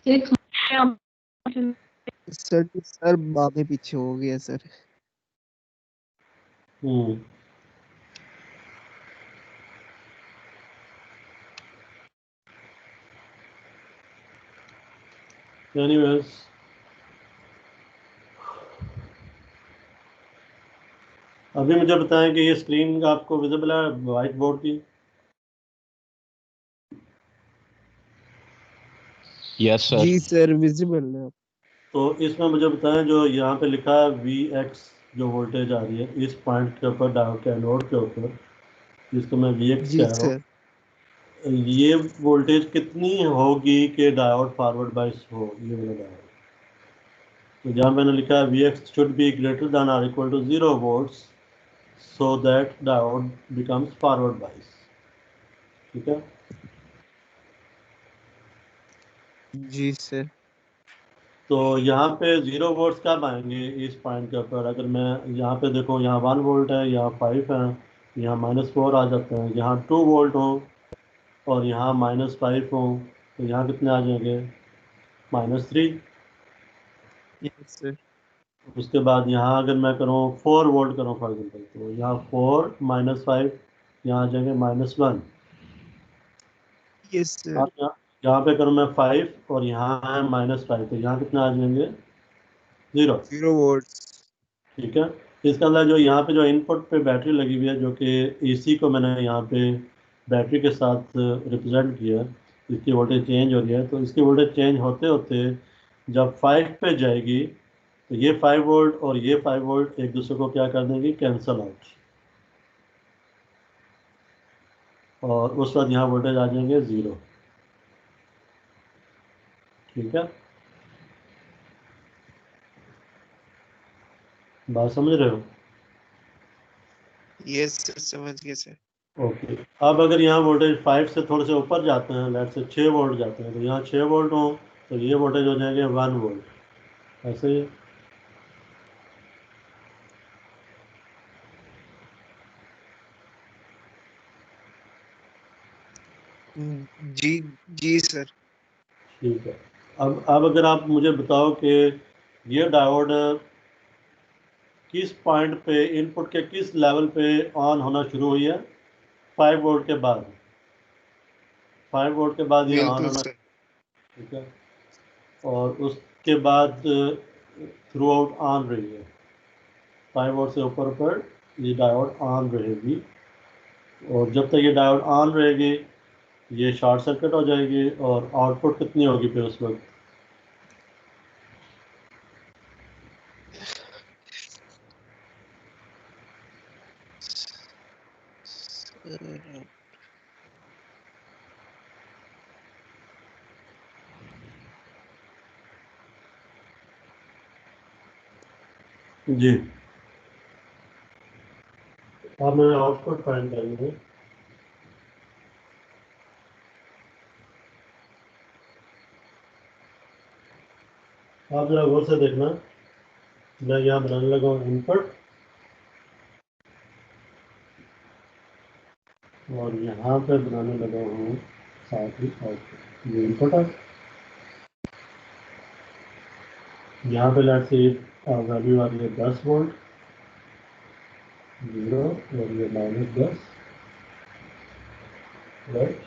एक सर आगे पीछे हो गया सर। एनीवेज, अभी मुझे बताएं कि ये स्क्रीन आपको विजिबल है व्हाइट बोर्ड की? Yes sir. जी सर विजिबल है। तो इसमें मुझे बताएं जो यहाँ पे लिखा है Vx जो वोल्टेज आ रही है इस पॉइंट के ऊपर डायोड के एनोड के ऊपर, जिसको मैं Vx जी कह रहा सर। हूँ, ये वोल्टेज कितनी होगी कि डायोड फॉरवर्ड बायस हो? ये वाला डायोड, तो जहाँ मैंने लिखा है Vx should be greater than और equal to 0 volts so that diode becomes forward bias, ठीक है। जी सर। तो यहाँ पे 0 वोल्ट्स कब आएंगे इस पॉइंट के ऊपर? अगर मैं यहाँ पे देखो, यहाँ 1 वोल्ट है, यहाँ 5 है, यहाँ -4 आ जाते हैं, यहाँ 2 वोल्ट हो और यहाँ -5 हो, तो यहाँ कितने आ जाएंगे? -3। Yes sir. उसके बाद यहाँ अगर मैं करूँ 4 वोल्ट करूँ फॉर एग्जाम्पल, तो यहाँ 4 -5, यहाँ आ जाएंगे -1। Yes sir. अब यहाँ पे करूँ मैं 5 और यहाँ है -5, तो यहाँ कितने आ जाएंगे? 0, 0 वोल्ट। ठीक है। इसका मतलब जो यहाँ पे जो इनपुट पे बैटरी लगी हुई है, जो कि एसी को मैंने यहाँ पे बैटरी के साथ रिप्रेजेंट किया, इसकी वोल्टेज चेंज हो रही है, तो इसकी वोल्टेज चेंज होते होते जब 5 पे जाएगी तो ये 5 वोल्ट और ये 5 वोल्ट एक दूसरे को क्या कर देंगे? कैंसल आउट, और उस वक्त यहाँ वोल्टेज आ जाएंगे 0, ठीक है। बात समझ रहे हो? यस सर समझ गए सर। ओके। अब अगर यहाँ वोल्टेज 5 से थोड़े से ऊपर जाते हैं, लेट से 6 वोल्ट जाते हैं, तो यहाँ 6 वोल्ट हो तो ये वोल्टेज हो जाएंगे 1 वोल्ट, ऐसे ही। जी जी सर। ठीक है। अब अगर आप मुझे बताओ कि ये डायोड किस पॉइंट पे, इनपुट के किस लेवल पे ऑन होना शुरू हुई है? 5 वोल्ट के बाद, 5 वोल्ट के बाद ये ऑन बिल्कुल होना, सर। ठीक है। और उसके बाद थ्रू आउट ऑन रही है, 5 वोल्ट से ऊपर पर ये डायोड ऑन रहेगी, और जब तक ये डायोड ऑन रहेगी ये शॉर्ट सर्किट हो जाएगी, और आउटपुट कितनी होगी फिर उस वक्त? जी अब मैं आउटपुट फाइंड करेंगे। आप जरा गौर से देखना, मैं यहाँ बनाने लगा हूँ इनपुट और यहाँ पे बनाने लगा हूँ साथ ही आउटपुट। ये इनपुट है, यहाँ पे लेट्स से वैल्यू आ रही है 10 वोल्ट 0 और ये -10, राइट।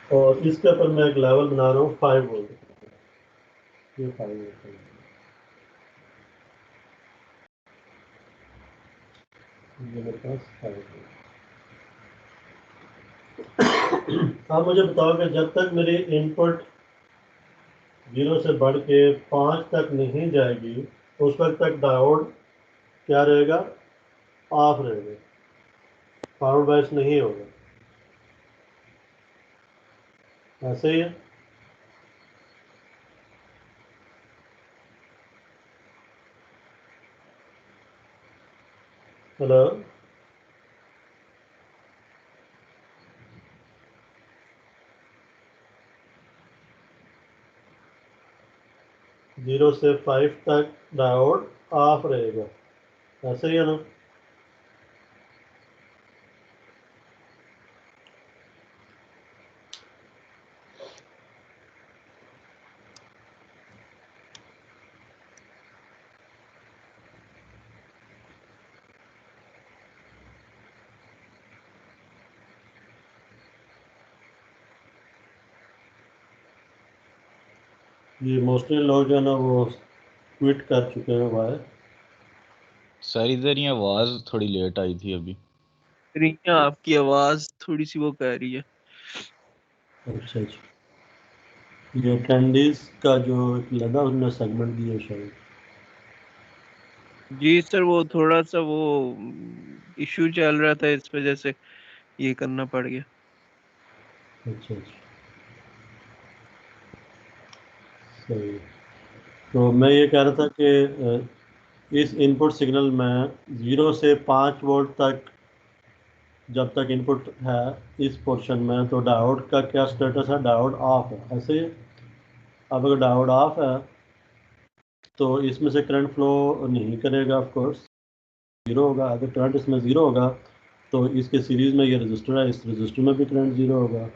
और इसके ऊपर मैं एक लेवल बना रहा हूँ 5 वोल्ट, ये 5 वोल्ट है। ये मेरे पास 5 वोल्ट। आप मुझे बताओ कि जब तक मेरी इनपुट 0 से बढ़ के 5 तक नहीं जाएगी उस वक्त तक डायोड क्या रहेगा, ऑफ रहेगा, फॉरवर्ड बायस नहीं होगा। ऐसे ही है। हेलो, जीरो से 5 तक डायोड ऑफ रहेगा, ऐसे ही है ना। ये मोस्टली लोग जो है ना वो क्विट कर चुके हैं। वाई सर इधर ये आवाज थोड़ी लेट आई थी अभी। रिया आपकी आवाज थोड़ी सी वो कह रही है। अच्छा अच्छा, ये कैंडीज का जो लगा उसने सेगमेंट दिया शायद। जी सर वो थोड़ा सा वो इशू चल रहा था, इस वजह से ये करना पड़ गया। अच्छा अच्छा, सही। तो मैं ये कह रहा था कि इस इनपुट सिग्नल में 0 से 5 वोल्ट तक जब तक इनपुट है इस पोर्शन में, तो डायोड का क्या स्टेटस है, डायोड ऑफ है, ऐसे ही। अब अगर डायोड ऑफ है तो इसमें से करंट फ्लो नहीं करेगा, ऑफ कोर्स जीरो होगा। अगर करंट इसमें ज़ीरो होगा तो इसके सीरीज़ में ये रजिस्टर है, इस रजिस्टर में भी करंट ज़ीरो होगा।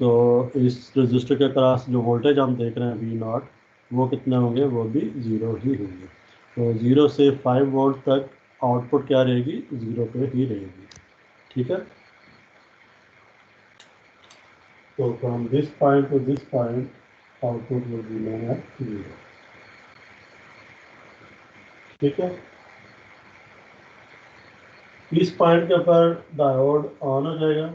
सो इस रजिस्टर के क्रॉस जो वोल्टेज हम देख रहे हैं V0, वो कितने होंगे, वो भी ज़ीरो ही होंगे। तो 0 से 5 वोल्ट तक आउटपुट क्या रहेगी, ज़ीरो पे ही रहेगी, ठीक है। तो from this point two this point output will remain at 0, ठीक है। इस पॉइंट के ऊपर डायोड ऑन हो जाएगा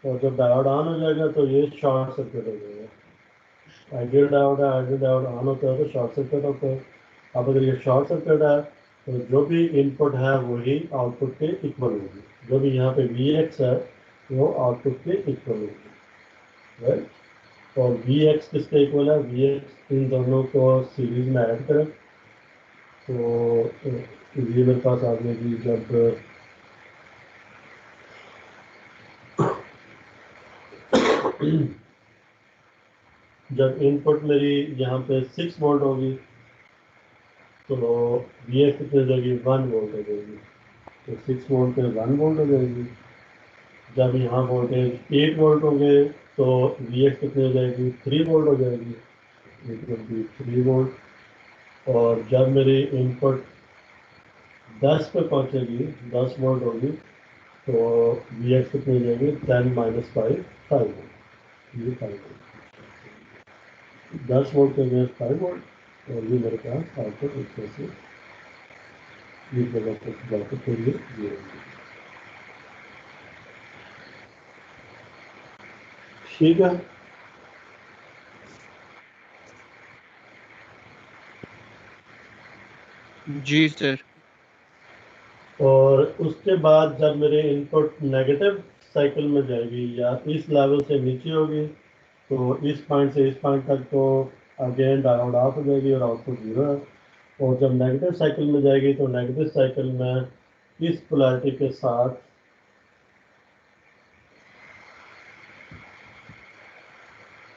और जब डायोड ऑन हो जाएगा तो ये शॉर्ट सर्किट हो जाएगा। आइडियल डायोड है, आइडियल डायोड ऑन होता है तो शॉर्ट सर्किट होता है। अब अगर ये शॉर्ट सर्किट है तो जो भी इनपुट है वही आउटपुट के इक्वल होगी, जो भी यहाँ पे Vx है वो आउटपुट के इक्वल होगी, राइट। और Vx किसके इक्वल है, Vx इन दोनों को सीरीज में ऐड करें तो ये मेरे पास आ जाएगी। जब इनपुट मेरी यहाँ पे 6 वोल्ट होगी तो Vx कितनी हो जाएगी, 1 वोल्ट हो जाएगी। तो 6 वोल्ट पे 1 वोल्ट हो जाएगी। जब यहाँ वोल्टेज 8 वोल्ट होंगे तो Vx कितनी हो जाएगी, 3 वोल्ट हो जाएगी, इट विल बी 3 वोल्ट। और जब मेरी इनपुट 10 पे पहुँचेगी, 10 वोल्ट होगी, तो Vx कितनी हो जाएगी, 10 माइनस 5 वोल्ट, ये 5 वोल्ट। 10 वोल्ट के अगेंस्ट 5 वोल्ट और ये मेरे पास आउटपुट इस तरह से इस जगह पर जाकर के लिए ये होगी, ठीक है। जी सर। और उसके बाद जब मेरे इनपुट नेगेटिव साइकिल में जाएगी या इस लेवल से नीचे होगी तो इस पॉइंट से इस पॉइंट तक तो अगेन डायोड ऑफ हो जाएगी और आउटपुट 0 है। और जब नेगेटिव साइकिल में जाएगी तो नेगेटिव साइकिल में इस पोलैरिटी के साथ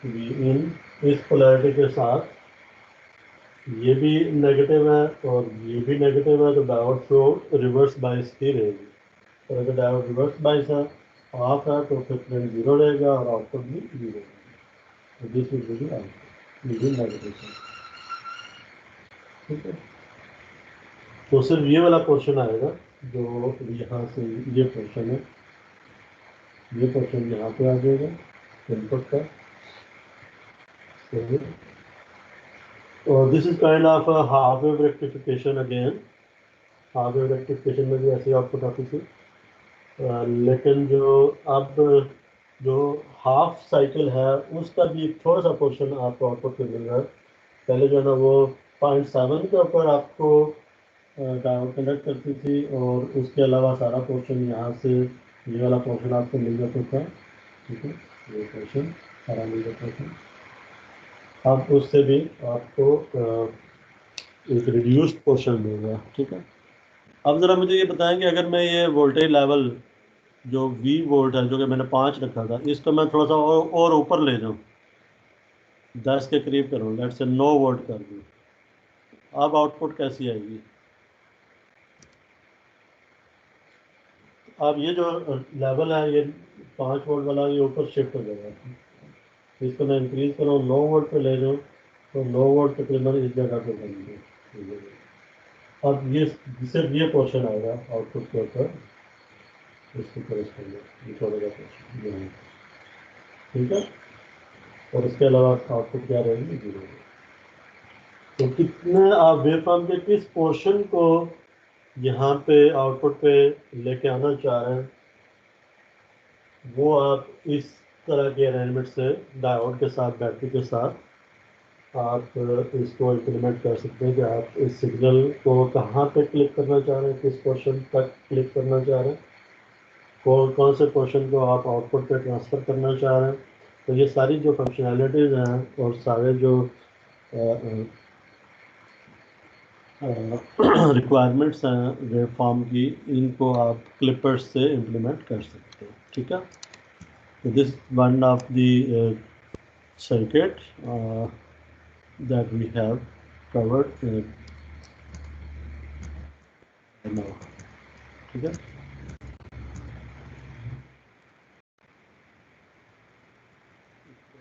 इस पोलैरिटी के साथ ये भी नेगेटिव है और ये भी नेगेटिव है, तो डायोड फ्लो रिवर्स बाइस ही रहेगी। और अगर डायोड रिवर्स बाइस है ऑफ है तो फिर करंट 0 रहेगा और आउटपुट भी 0 रहेगा। तो दिस विल बी आउटपुट ये नेगेटिव है। ठीक है, तो सिर्फ ये वाला पोर्शन आएगा जो यहाँ से ये पोर्शन है, ये पोर्शन यहाँ पे आ जाएगा इनपुट का। और this is kind of half wave rectification again. Half wave rectification में भी ऐसी आउटपुट आती थी, लेकिन जो हाफ साइकिल है उसका भी थोड़ा सा पोर्शन आपको आउटपुट पे मिल रहा है। पहले जो है ना वो 0.7 के ऊपर आपको डायोड कंडक्ट करती थी और उसके अलावा सारा पोर्शन यहाँ से ये वाला पोर्शन आपको मिल जाता था। ठीक है, ये पोर्शन सारा मिल जाता था। अब उससे भी आपको एक रिड्यूस्ड पोर्शन मिलेगा। ठीक है, अब ज़रा मुझे ये बताएं कि अगर मैं ये वोल्टेज लेवल जो V वोल्ट है जो कि मैंने 5 रखा था इसको मैं थोड़ा सा और ऊपर ले जाऊँ, 10 के करीब करूँ, लेट्स से 9 वोल्ट कर दूँ, अब आउटपुट कैसी आएगी? अब ये जो लेवल है ये 5 वोल्ट वाला ये ऊपर शिफ्ट हो जाएगा। इसको मैं इंक्रीज करूँ 9 वोल्ट पे ले जाऊँ तो 9 वोल्ट तकरीबन इस जगह पे बनेंगे। अब ये सिर्फ ये पोर्शन आएगा आउटपुट के ऊपर, इसको करेस्पॉन्ड छोड़ेगा पोर्शन। ठीक है, और इसके अलावा आउटपुट क्या रहेगी? 0। तो कितने आप वेवफॉर्म के किस पोर्शन को यहाँ पे आउटपुट पे लेके आना चाह रहे हैं वो आप इस तरह के अरेंजमेंट से डायोड के साथ बैटरी के साथ आप इसको इम्प्लीमेंट कर सकते हैं कि आप इस सिग्नल को कहाँ पे क्लिक करना चाह रहे हैं, किस पोर्शन तक क्लिक करना चाह रहे हैं, कौन से पोर्शन को आप आउटपुट पे ट्रांसफ़र करना चाह रहे हैं। तो ये सारी जो फंक्शनैलिटीज़ हैं और सारे जो रिक्वायरमेंट्स हैं वेवफॉर्म की, इनको आप क्लिपर्स से इम्प्लीमेंट कर सकते हैं। ठीक है, so this is one of the circuit that we have covered now. ठीक है,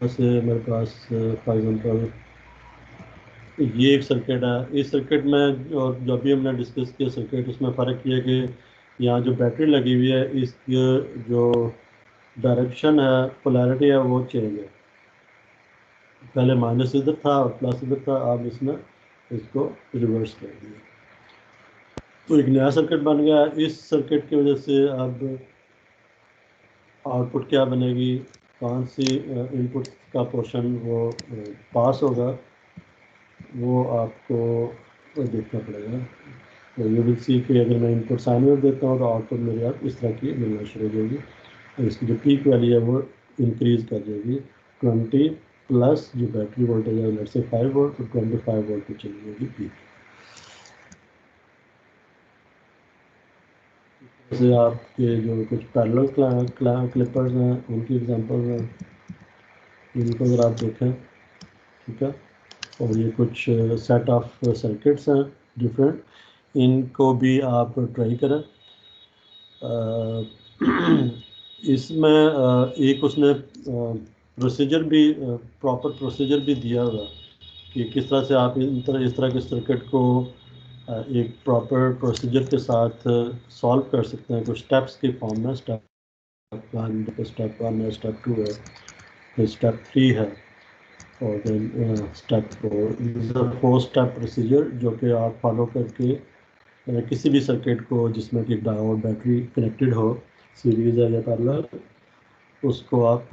जैसे मेरे पास फॉर एग्जांपल ये एक सर्किट है, इस सर्किट में और जो भी हमने डिस्कस किया सर्किट उसमें फ़र्क ये है कि यहाँ जो बैटरी लगी हुई है इसकी जो डायरेक्शन है पोलैरिटी है वो चेंज है, पहले माइनस इधर था और प्लस इधर था, अब इसमें इसको रिवर्स कर दिया तो एक नया सर्किट बन गया। इस सर्किट की वजह से अब आउटपुट क्या बनेगी, कौन सी इनपुट का पोर्शन वो पास होगा वो आपको देखना पड़ेगा। तो ये विल सी कि अगर मैं इनपुट साइन वेव देता हूँ तो आउटपुट मेरे आप इस तरह की मिलना शुरू हो जाएगी और इसकी जो पीक वैल्यू है वो इंक्रीज़ कर जाएगी 20 प्लस जो बैटरी वोल्टेज है लेट्स से 5 वोल्ट तो 25 वोल्ट पे चली जाएगी पीक। जैसे आपके जो कुछ पैरेलल क्लिपर्स हैं उनकी एग्जांपल हैं, इनको अगर आप देखें। ठीक है, और ये कुछ सेट ऑफ सर्किट्स हैं डिफरेंट, इनको भी आप ट्राई करें। इसमें एक उसने प्रोसीजर भी प्रॉपर प्रोसीजर भी दिया हुआ कि किस तरह से आप इस तरह के सर्किट को एक प्रॉपर प्रोसीजर के साथ सॉल्व कर सकते हैं, कुछ स्टेप्स की फॉर्म में। स्टेप 1 है, स्टेप 2 है, फिर स्टेप 3 है और देन स्टेप 4। 4 स्टेप प्रोसीजर जो कि आप फॉलो करके किसी भी सर्किट को जिसमें कि डायोड बैटरी कनेक्टेड हो, सीरीज है या पैरेलल, उसको आप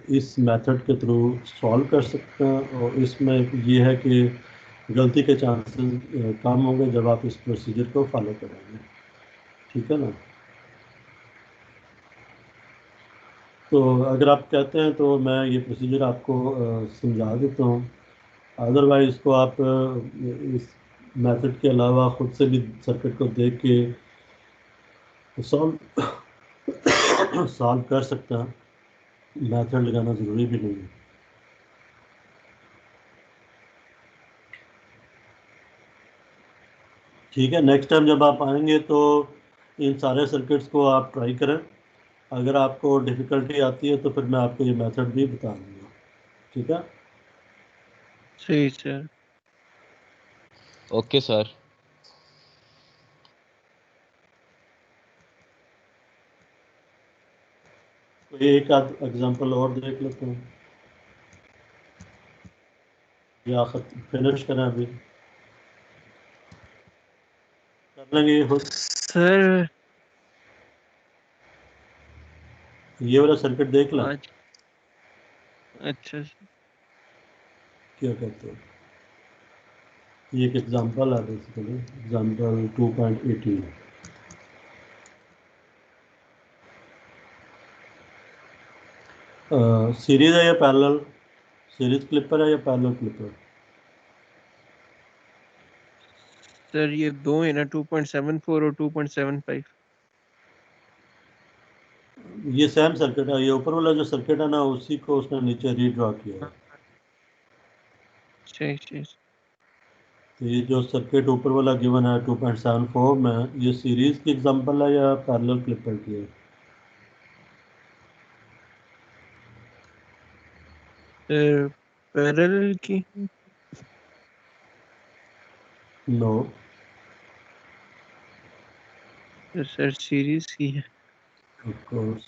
इस मेथड के थ्रू सॉल्व कर सकते हैं। और इसमें ये है कि गलती के चांसेस कम होंगे जब आप इस प्रोसीजर को फॉलो करेंगे। ठीक है ना। तो अगर आप कहते हैं तो मैं ये प्रोसीजर आपको समझा देता हूँ, अदरवाइज इसको आप इस मेथड के अलावा खुद से भी सर्किट को देख के सॉल्व कर सकते हैं, मेथड लगाना ज़रूरी भी नहीं है। ठीक है, नेक्स्ट टाइम जब आप आएंगे तो इन सारे सर्किट्स को आप ट्राई करें, अगर आपको डिफ़िकल्टी आती है तो फिर मैं आपको ये मेथड भी बता दूँगा। ठीक है, सही सर। Okay sir. तो एक आध एग्जांपल और देख लेते हैं या फिनिश करें, अभी कर लेंगे ये खुद। सर ये वाला सर्किट देख लें, आज अच्छा क्या कहते हो। ये एक एग्जांपल है, बेसिकली एग्जांपल 2.18। सीरीज है या पैरेलल, सीरीज क्लिपर है या पैरेलल क्लिपर। सर ये दो है ना 2.74 और 2.75। ये सेम सर्किट है, ये ऊपर वाला जो सर्किट है ना उसी को उसने नीचे रीड्रॉ किया है। सही तो ये जो सर्किट ऊपर वाला गिवन है 2.74 में, ये सीरीज की एग्जांपल है या पैरेलल क्लिपर की है। सर पैरेलल की। नो, सर सीरीज की है। ऑफ कोर्स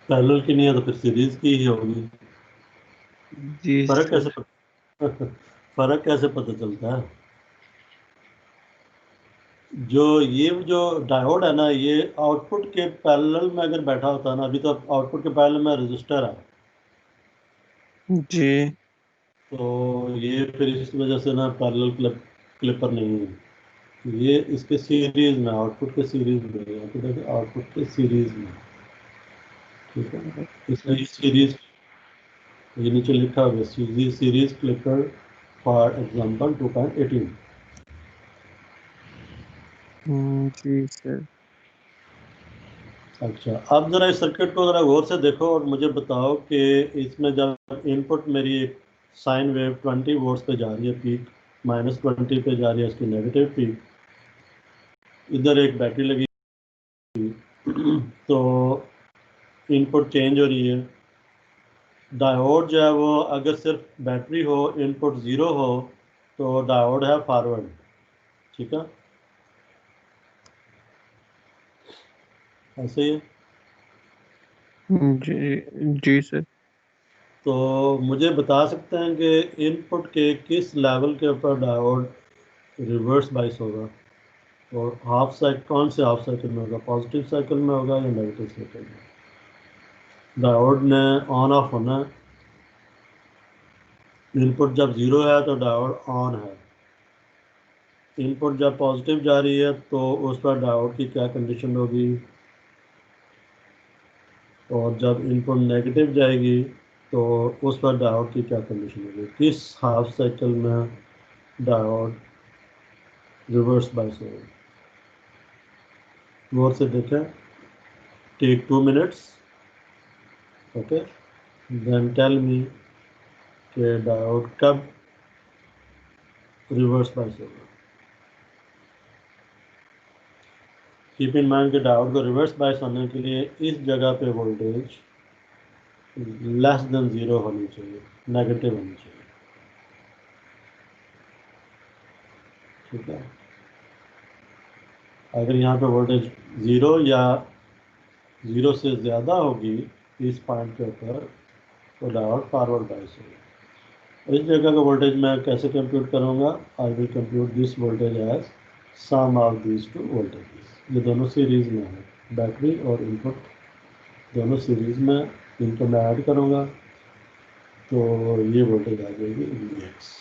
पैरेलल की नहीं है तो फिर सीरीज की ही होगी। जी फर्क सर। कैसे फर्क कैसे पता चलता है। जो डायोड है ना, ये आउटपुट के पैरेलल में अगर बैठा होता है ना, अभी तो आउटपुट के पैरेलल में रजिस्टर है, जी तो ये फिर इस वजह से ना पैरेलल क्लिपर नहीं है। ये इसके सीरीज में, आउटपुट के सीरीज में, यहाँ पे देखिए आउटपुट के सीरीज में। ठीक है, इसलिए सीरीज, ये नीचे लिखा हुआ है सीरीज क्लिपर फॉर एग्जांपल 2.18। जी सर। अच्छा, अब ज़रा इस सर्किट को ज़रा गौर से देखो और मुझे बताओ कि इसमें जब इनपुट मेरी साइन वेव 20 वोल्ट्स पे जा रही है, पीक -20 पे जा रही है, इसकी नेगेटिव पीक, इधर एक बैटरी लगी तो इनपुट चेंज हो रही है। डायोड जो है वो अगर सिर्फ बैटरी हो, इनपुट ज़ीरो हो, तो डायोड है फॉरवर्ड। ठीक है, ऐसे ही है। जी सर। तो मुझे बता सकते हैं कि इनपुट के किस लेवल के ऊपर डायोड रिवर्स बाइस होगा, और हाफ साइकिल कौन से हाफ साइकिल में होगा, पॉजिटिव साइकिल में होगा या नेगेटिव साइकिल में। डायोड ने ऑन ऑफ होना है, इनपुट जब ज़ीरो है तो डायोड ऑन है, इनपुट जब पॉजिटिव जा रही है तो उस पर डायोड की क्या कंडीशन होगी, और जब इनपुट नेगेटिव जाएगी तो उस पर डायोड की क्या कंडीशन होगी, किस हाफ साइकिल में डायोड रिवर्स बाइस होगा। गौर से देखें, take 2 minutes, okay, then tell me कि डायोड कब रिवर्स बाइस होगा। कीप इन माइंड कि डायोड को रिवर्स बाइस होने के लिए इस जगह पे वोल्टेज लेस देन 0 होनी चाहिए, नेगेटिव होनी चाहिए। ठीक है, अगर यहाँ पे वोल्टेज 0 या 0 से ज़्यादा होगी इस पॉइंट के ऊपर, तो डायोड फॉरवर्ड बाइस होगा। इस जगह का वोल्टेज मैं कैसे कंप्यूट करूँगा, I will compute this voltage as sum of these two voltages. ये दोनों सीरीज में है, बैटरी और इनपुट दोनों सीरीज में, इनको मैं ऐड करूँगा तो ये वोल्टेज आ जाएगी VX।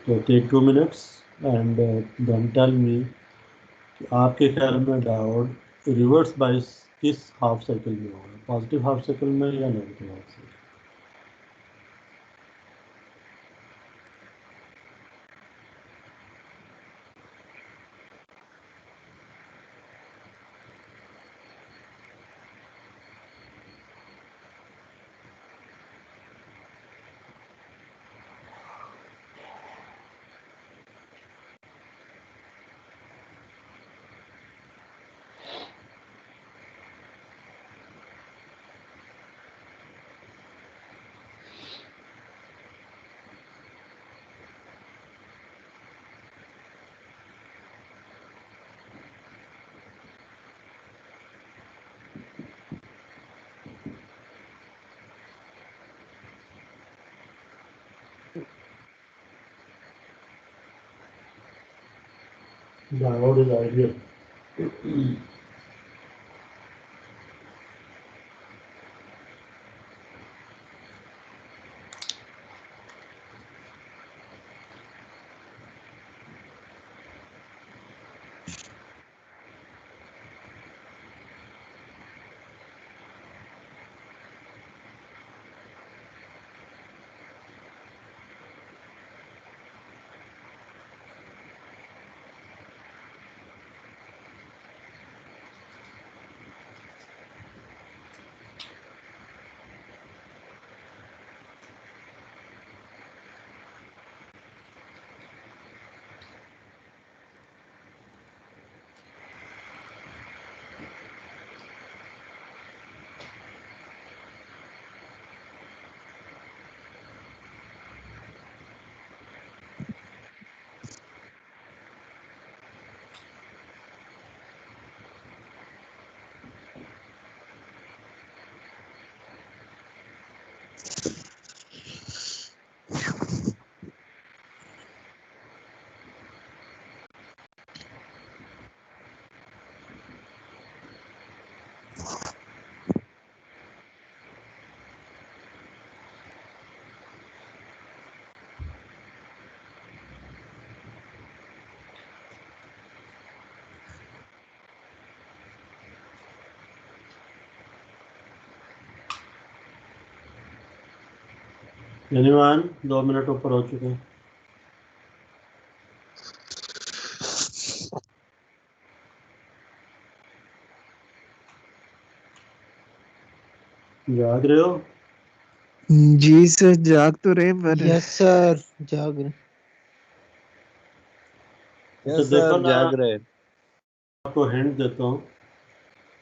तो take 2 minutes and then tell me कि आपके ख्याल में डायोड रिवर्स बाइस किस हाफ साइकिल में होगा, पॉजिटिव हाफ साइकिल में या negative half cycle? Diode is ideal. Anyone? 2 minute ऊपर हो चुके हैं। जाग रहे हो? जी सर जाग तो रहे पर यस सर जाग रहे। अच्छा देखो ना, जाग रहे। आपको हिंट देता हूँ।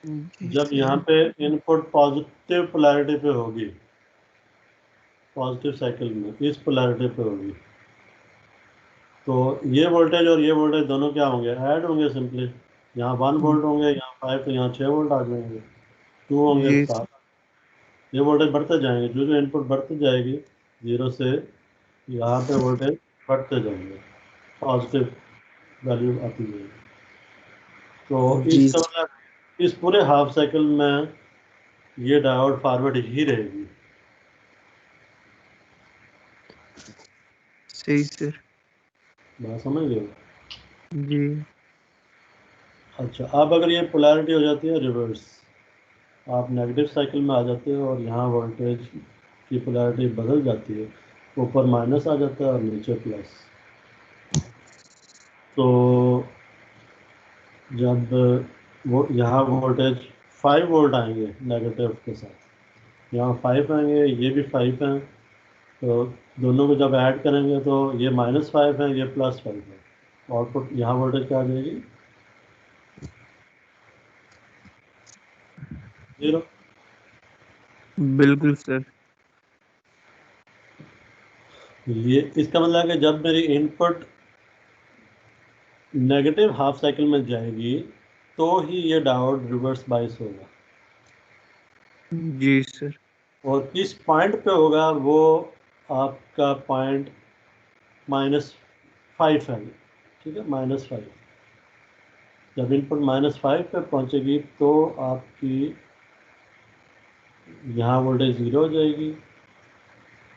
जी जब सर। यहाँ पे इनपुट पॉजिटिव पोलैरिटी पे होगी, पॉजिटिव साइकिल में इस पोलैरिटी पे होगी, तो ये वोल्टेज और ये वोल्टेज दोनों क्या होंगे, ऐड होंगे सिंपली। यहाँ 1 वोल्ट होंगे, यहाँ 5, तो यहाँ 6 वोल्ट आ जाएंगे, 2 होंगे जी 7। ये वोल्टेज बढ़ते जाएंगे, जो जो इनपुट बढ़ती जाएगी 0 से यहाँ पे वोल्टेज बढ़ते जाएंगे, पॉजिटिव वैल्यू आती जाएगी। तो जी इसका मतलब इस पूरे हाफ साइकिल में ये डायोड फॉरवर्ड ही रहेगी। सही सर। बात समझ गए? जी अच्छा, अब अगर ये पोलैरिटी हो जाती है रिवर्स, आप नेगेटिव साइकिल में आ जाते हो और यहाँ वोल्टेज की पोलैरिटी बदल जाती है, ऊपर माइनस आ जाता है और नीचे प्लस। तो जब वो यहाँ वोल्टेज 5 वोल्ट आएंगे नेगेटिव के साथ, यहाँ 5 आएंगे, ये भी 5 हैं, तो दोनों को जब ऐड करेंगे तो ये -5 है, ये +5 है, आउटपुट यहाँ वोल्टेज क्या आ जाएगी, 0। बिल्कुल सर। ये इसका मतलब है कि जब मेरी इनपुट नेगेटिव हाफ साइकिल में जाएगी तो ही ये डायोड रिवर्स बाइस होगा, जी सर। और किस पॉइंट पे होगा वो आपका पॉइंट -5 है, ठीक है, -5। जब इनपुट -5 पे पहुंचेगी तो आपकी यहाँ वोल्टेज 0 हो जाएगी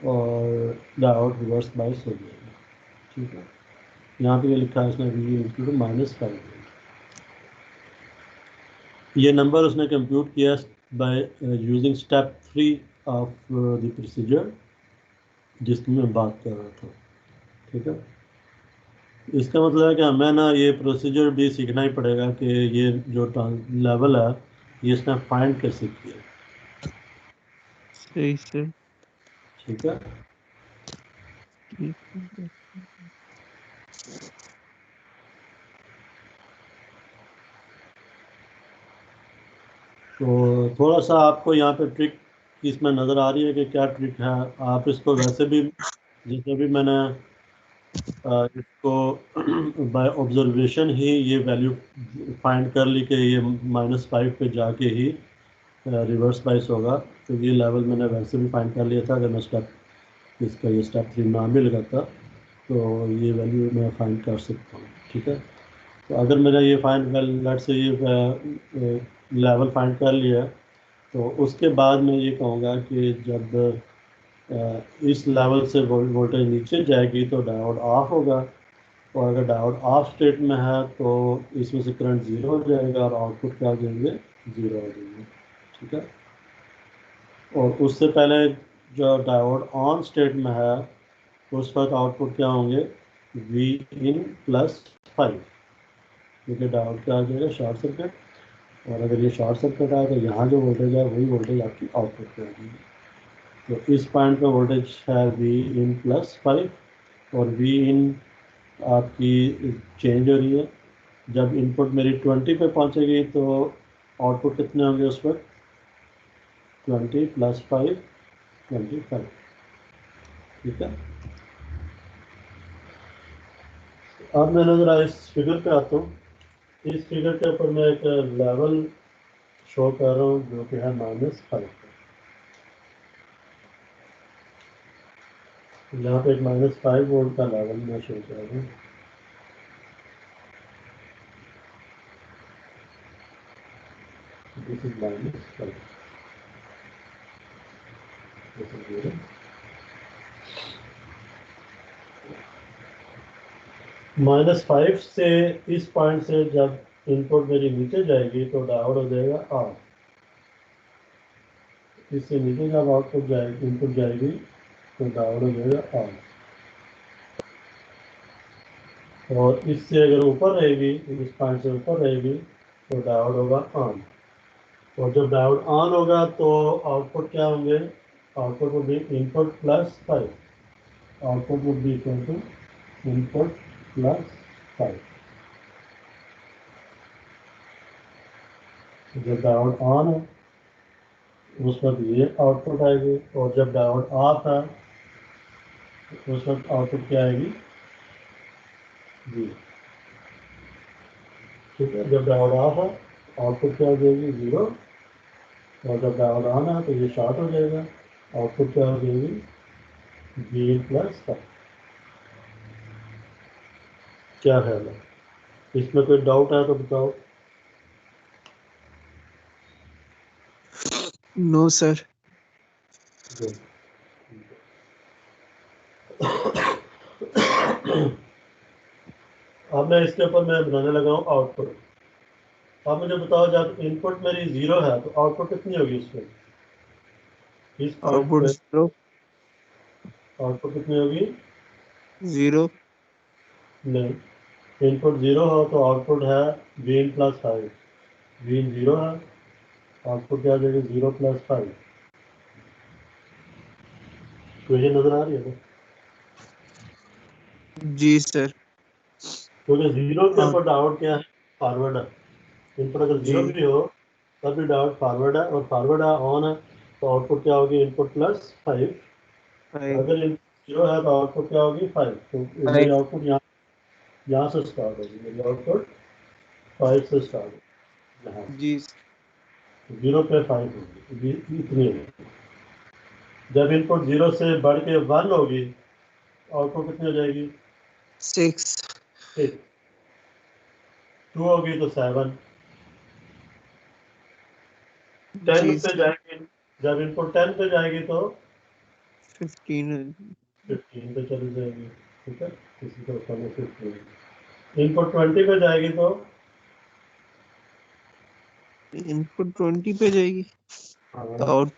और डायोड रिवर्स बाइस हो जाएगी, ठीक है। यहाँ पे ये लिखा है इसमें V = -5 वोल्ट। ये नंबर उसने कंप्यूट किया by using step 3 of the procedure जिसकी मैं बात कर रहा था। ठीक है, इसका मतलब है कि हमें ना ये प्रोसीजर भी सीखना ही पड़ेगा कि ये जो लेवल है ये इसने फाइंड कैसे किया। सही सर। ठीक है, ठीक है। तो थोड़ा सा आपको यहाँ पे ट्रिक इसमें नज़र आ रही है कि क्या ट्रिक है। आप इसको वैसे भी जैसे भी मैंने इसको बाय ऑब्जर्वेशन ही ये वैल्यू फाइंड कर ली कि ये -5 पे जाके ही रिवर्स बाइस होगा। तो ये लेवल मैंने वैसे भी फाइंड कर लिया था। अगर मैं स्टेप इसका ये स्टेप 3 ना भी लगाता तो ये वैल्यू मैं फाइंड कर सकता हूँ। ठीक है, तो अगर मैंने ये फाइंड लेट से ये लेवल फाइंड कर लिया तो उसके बाद मैं ये कहूँगा कि जब इस लेवल से वोल्टेज नीचे जाएगी तो डायोड ऑफ होगा, और अगर डायोड ऑफ स्टेट में है तो इसमें से करंट ज़ीरो हो जाएगा और आउटपुट क्या आ जाएंगे, ज़ीरो आ जाएंगे। ठीक है, और उससे पहले जो डायोड ऑन स्टेट में है उस वक्त आउटपुट क्या होंगे, वी इन +5, क्योंकि डायोड क्या आ जाएगा, शॉर्ट सर्किट। और अगर ये शॉर्ट सर्किट है तो यहाँ जो वोल्टेज है वही वोल्टेज आपकी आउटपुट पे आएगी। तो इस पॉइंट पे वोल्टेज है वी इन +5, और वी इन आपकी चेंज हो रही है। जब इनपुट मेरी 20 पे पहुंचेगी तो आउटपुट कितने होंगे उस वक्त, 20 + 5 25। ठीक है, अब मैं ज़रा इस फिगर पे आता हूँ। इस फिगर के ऊपर मैं एक लेवल शो कर रहा हूँ जो कि है -5। यहाँ पे एक -5 वोल्ट का लेवल मैं शो कर रहा हूँ। This is -5, this is 0। -5 से इस पॉइंट से जब इनपुट मेरी नीचे जाएगी तो डायोड हो जाएगा ऑफ। इससे नीचे जब आउटपुट जाएगी, इनपुट जाएगी तो डायोड हो जाएगा ऑन। और इससे अगर ऊपर रहेगी, इस पॉइंट से ऊपर रहेगी तो डायोड होगा ऑन। और जब डायोड ऑन होगा तो आउटपुट क्या होंगे, output would be input +5, output would be equal to input +5। जब डायोड ऑन है उस वक्त ये आउटपुट आएगी, और जब डायोड ऑफ है उस वक्त आउटपुट क्या आएगी, जी। ठीक है, जब डायोड ऑफ है आउटपुट क्या हो जाएगी, 0। और जब डायोड ऑन है तो ये शॉर्ट हो जाएगा, आउटपुट क्या हो जाएगी, V+5। क्या ख्याल है, इसमें कोई डाउट है तो बताओ। No sir. अब मैं इसके ऊपर मैं बनाने लगा हूँ आउटपुट। अब मुझे बताओ जब इनपुट मेरी 0 है तो आउटपुट कितनी होगी इसमें, इस पॉइंट आउटपुट पे 0 आउटपुट कितनी होगी, 0। नहीं, इनपुट 0 हो तो आउटपुट है V+5, V 0 है, आउटपुट क्या आ जाएगा, 0+5। तो ये नजर आ रही है ना, जी सर। क्योंकि 0 के हाँ ऊपर डायोड क्या है, फॉरवर्ड है। इनपुट अगर जी 0 भी हो तब भी डायोड फॉरवर्ड है, और फॉरवर्ड है ऑन है तो आउटपुट क्या होगी, इनपुट +5। 5 अगर इनपुट 0 है तो आउटपुट क्या होगी, 5। तो मेरी 5 आउटपुट यहाँ से स्टार्ट होगी, मेरी आउटपुट 5 से स्टार्ट होगी, यहाँ जी से 0 पे 5 होगी, इतनी होगी। जब इनपुट 0 से बढ़ के 1 होगी आउटपुट कितनी हो जाएगी, 6 6। 2 होगी तो 7। 10 जी पे जाएगी, जब इनपुट 10 पे जाएगी तो 15 15 पे चली जाएगी। ठीक है, इसी तरह से 15। इनपुट 20 पे जाएगी तो इनपुट 20 पे जाएगी हाँ तो आउट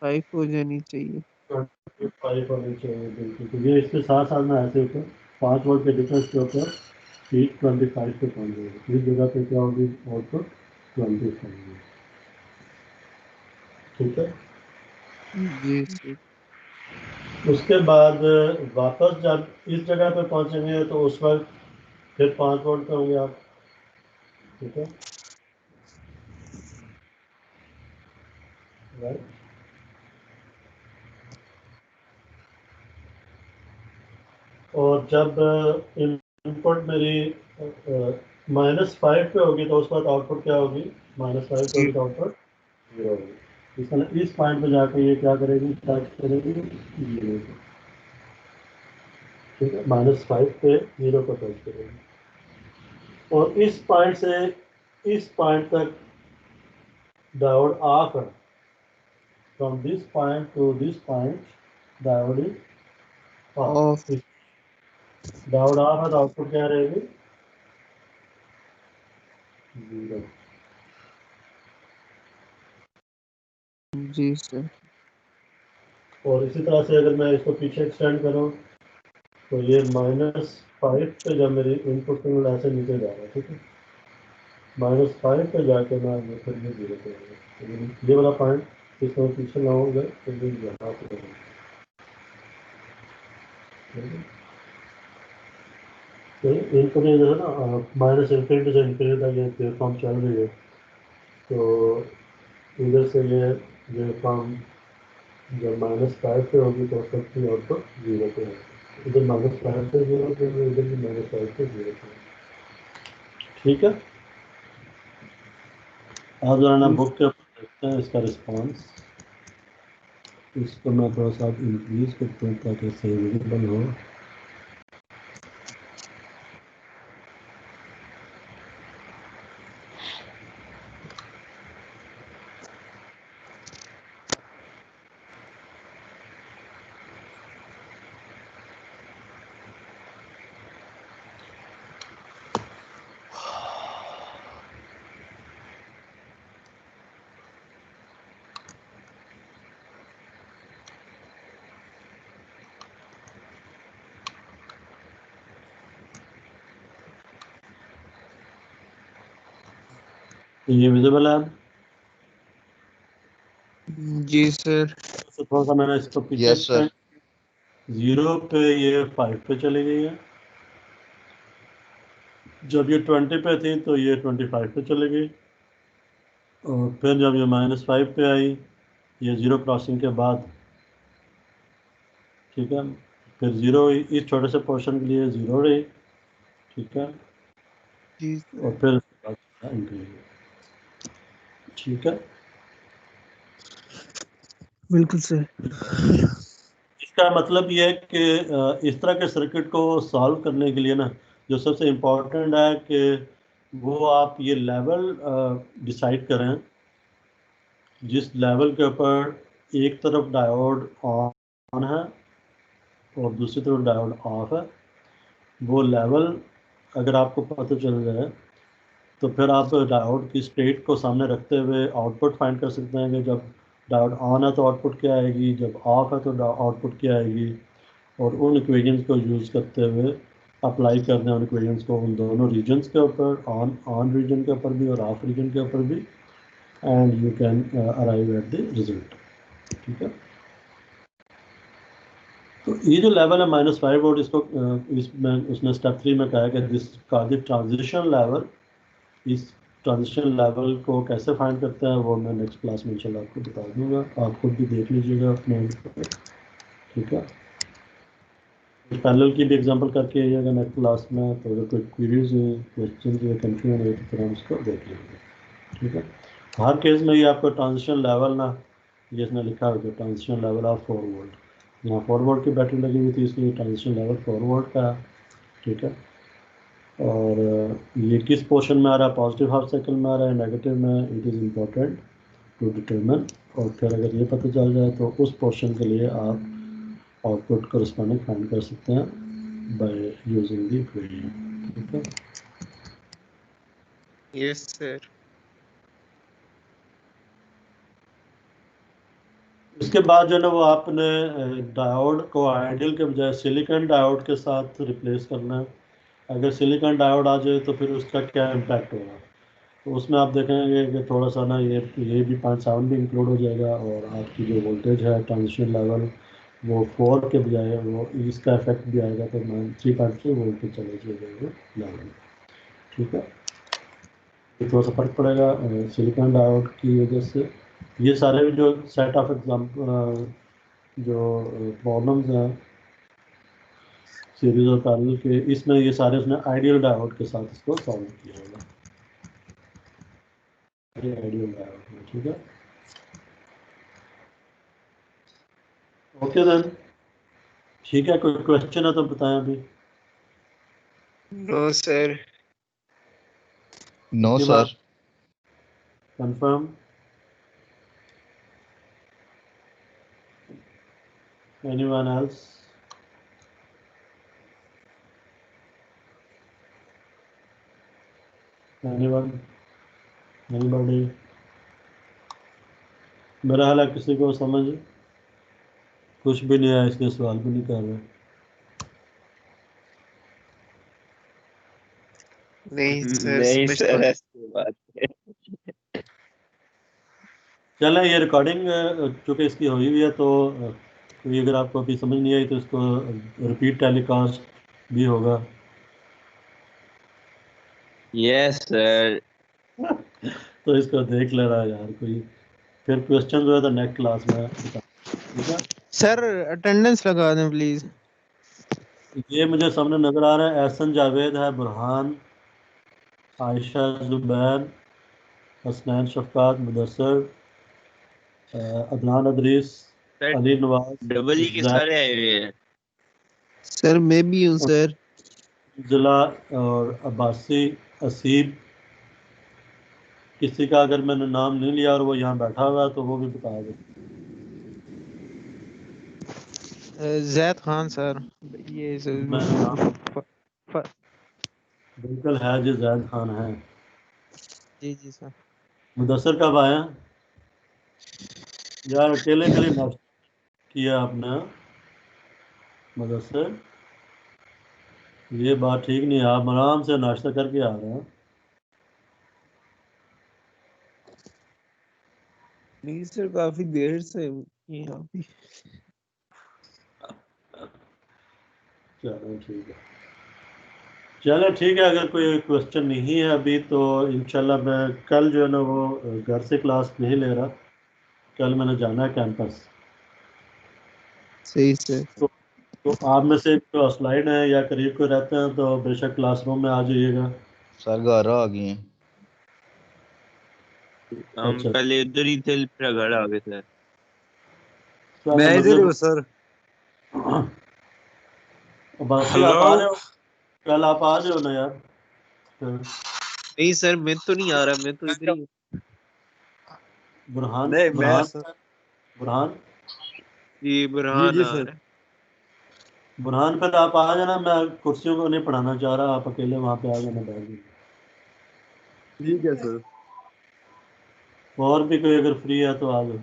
5 हो जानी चाहिए। 25 होनी चाहिए बिल्कुल, क्योंकि इसके साथ साथ में ऐसे ऊपर 5 वोल्ट के डिफरेंस के ऊपर पीक 25 पे पहुंच जाएगी। इस जगह पे क्या होगी, आउटपुट 20 होगी। ठीक है। जी सर। उसके बाद वापस जब इस जगह पे पहुंचेंगे तो उस वक्त फिर 5 वोल्ट पे होंगे आप। ठीक है, राइट। और जब इनपुट मेरी -5 पे होगी तो उस वक्त आउटपुट क्या होगी, -5 पे होगी तो आउटपुट 0 होगी। इस पॉइंट पे जाकर ये क्या करेगी, स्टार्ट करेगी 0 को। ठीक है, -5 पे 0 को टच करेगी और इस पॉइंट से इस पॉइंट तक डायोड ऑफ है। From this point two this point diode is of. Diode off है तो आउटपुट क्या रहेगी, 0। जी सर। और इसी तरह से अगर मैं इसको पीछे एक्सटेंड करूं तो ये -5 पे जब मेरी इनपुट सिग्नल ऐसे नीचे जा रहा है, ठीक है, -5 पे जाके मैं ये फिर ये 0 पे आएगा। ये वाला पॉइंट इसमें पीछे लाऊंगा तो ये यहाँ पे होगा। तो इनपुट ये जो है ना -∞ से इंफिनिटी तक ये वेवफॉर्म चल रही है, तो इधर से ये वेवफॉर्म जब -5 पे होगी तो उस वक्त की आउटपुट 0 पे है। इधर -5 पे 0 पे, इधर भी -5 पे 0 पे। ठीक है, आप जरा ना बुक के ऊपर देखते हैं इसका रिस्पांस। इसको मैं थोड़ा सा इंक्रीज करता हूँ ताकि सही विजिबल हो। ये विजिबल है। जी सर। तो थोड़ा सा मैंने इसको पीछे यस सर। 0 पे ये 5 पे चली गई है। जब ये 20 पे थी तो ये 25 पे चली गई और फिर जब ये -5 पे आई, ये 0 क्रॉसिंग के बाद, ठीक है, फिर 0 इस छोटे से पोर्शन के लिए 0 रही। ठीक है, जी और फिर इंक्रीज। ठीक है, बिल्कुल सर। इसका मतलब ये है कि इस तरह के सर्किट को सॉल्व करने के लिए ना जो सबसे इम्पोर्टेंट है कि वो आप ये लेवल डिसाइड करें जिस लेवल के ऊपर एक तरफ डायोड ऑन है और दूसरी तरफ डायोड ऑफ है। वो लेवल अगर आपको पता चल जाए तो फिर आप डायोड की स्टेट को सामने रखते हुए आउटपुट फाइंड कर सकते हैं कि जब डायोड ऑन है तो आउटपुट क्या आएगी, जब ऑफ है तो आउटपुट क्या आएगी। और उन इक्वेशंस को यूज़ करते हुए अप्लाई करना उन इक्वेशंस को उन दोनों रीजन्स के ऊपर, ऑन रीजन के ऊपर भी और ऑफ रीजन के ऊपर भी, and you can arrive at the result. ठीक है, तो ये जो लेवल है -5 वोल्ट, इसको इसमें उसने स्टेप 3 में कहा है कि दिस का ट्रांजिशन लेवल, इस ट्रांजिशन लेवल को कैसे फाइंड करते हैं वो मैं नेक्स्ट क्लास में इंशाल्लाह आपको बता दूंगा। आप खुद भी देख लीजिएगा अपने। ठीक है, पैरेलल की भी एग्जांपल करके आइएगा नेक्स्ट क्लास में, तो अगर कोई क्वेरीज हो, क्वेश्चन या कंफ्यूजन हो तो फिर हम उसको देख लेंगे। ठीक है, हर केस में ये आपको ट्रांजिशन लेवल ना, ये इसने लिखा है ट्रांजिशन लेवल ऑफ 4 वोल्ट, यहाँ 4 वोल्ट की बैटरी लगी हुई थी इसलिए ट्रांजिशन लेवल 4 वोल्ट का। ठीक है, और ये किस पोर्शन में आ रहा है, पॉजिटिव हाफ साइकिल में आ रहा है, नेगेटिव में, it is important to determine. और फिर अगर ये पता चल जाए तो उस पोर्शन के लिए आप आउटपुट करस्पॉन्डिंग फाइंड कर सकते हैं बाय यूजिंग द इक्वेशन। ठीक है, यस सर। इसके बाद जो है ना वो आपने डायोड को आइडियल के बजाय सिलिकॉन डायोड के साथ रिप्लेस करना है। अगर सिलिकॉन डायोड आ जाए तो फिर उसका क्या इम्पैक्ट होगा, तो उसमें आप देखेंगे कि थोड़ा सा ना ये भी 0.7 भी इंक्लूड हो जाएगा और आपकी जो वोल्टेज है ट्रांजिशन लेवल वो 4 के बजाय वो इसका इफेक्ट भी आएगा, तो 3.3 वोल्ट पे चले जाएगा लेवल। ठीक है, ये थोड़ा सा फर्क पड़ेगा सिलिकॉन डायोड की वजह से। ये सारे जो सेट ऑफ एग्जाम्पल जो प्रॉब्लम्स हैं सीरीज और पैरेलल के, इसमें ये सारे उसने आइडियल डायोड के साथ इसको सॉल्व किया होगा, आइडियल डायोड में। ठीक है, ओके देन, ठीक है। कोई क्वेश्चन है तो बताएं अभी। No sir. No sir. Confirm? Anyone else? Anyone? Anybody? मेरा हाल है किसी को समझ कुछ भी नहीं आया, इसलिए सवाल भी नहीं कर रहे। नहीं सर, नहीं समझ सर, पा ऐसी बात है। चलें, ये रिकॉर्डिंग चूँकि इसकी हुई हुई है तो कोई अगर आपको अभी समझ नहीं आई तो इसको रिपीट टेलीकास्ट भी होगा। Yes sir. तो इसको देख लेना यार कोई, फिर क्वेश्चन जो है तो नेक्स्ट क्लास में बता। ठीक है, सर अटेंडेंस लगा दें प्लीज। ये मुझे सामने नज़र आ रहा है, एहसन जावेद है, Burhan, Ayesha Zubair, Hasnain Shafqat, Mudassar, Adnan Adris, sir Ali Nawaz, double E के जैद, सारे आए हुए हैं। सर मैं भी हूँ सर। जिला और अब्बासी, असीब। किसी का अगर मैंने नाम नहीं लिया और वो यहाँ बैठा हुआ है तो वो भी बता दे। जैद खान सर। ये मैं बिल्कुल है जी, जैद खान है। जी जी सर। मुदस्सर कब आया यार? अकेले के लिए नाश्ता किया आपने मुदस्सर? ये बात ठीक नहीं है, आप आराम से नाश्ता करके आ रहे हैं। नहीं सर काफी देर से यहाँ पे। चलो ठीक है, चलो ठीक है। अगर कोई क्वेश्चन नहीं है अभी तो इंशाल्लाह मैं कल जो है ना वो घर से क्लास नहीं ले रहा, कल मैंने जाना है कैंपस। सही सर। तो आप में से जो स्लाइड है या करीब को रहते हैं तो बेशक क्लासरूम में आ जाइएगा। सर घर आ गए हैं। हम अच्छा, पहले उधर ही थे, फिर घर आ गए थे। चलो मैं इधर मतलब हूँ सर। बाकी हेलो। आप आ रहे हो, कल आप आ जाओ ना यार फिर। नहीं सर, मैं तो नहीं आ रहा, मैं तो इधर ही हूँ। बुरहान, नहीं मैं बुरहान, सर। बुरहान, जी जी बुरहान जी आ सर। रहा है। बुरहान फिर आप आ जाना, मैं कुर्सियों को नहीं पढ़ाना चाह रहा, आप अकेले वहाँ पे आ जाना बैठ जाइए। ठीक है सर। और भी कोई अगर फ्री है तो आ जाओ।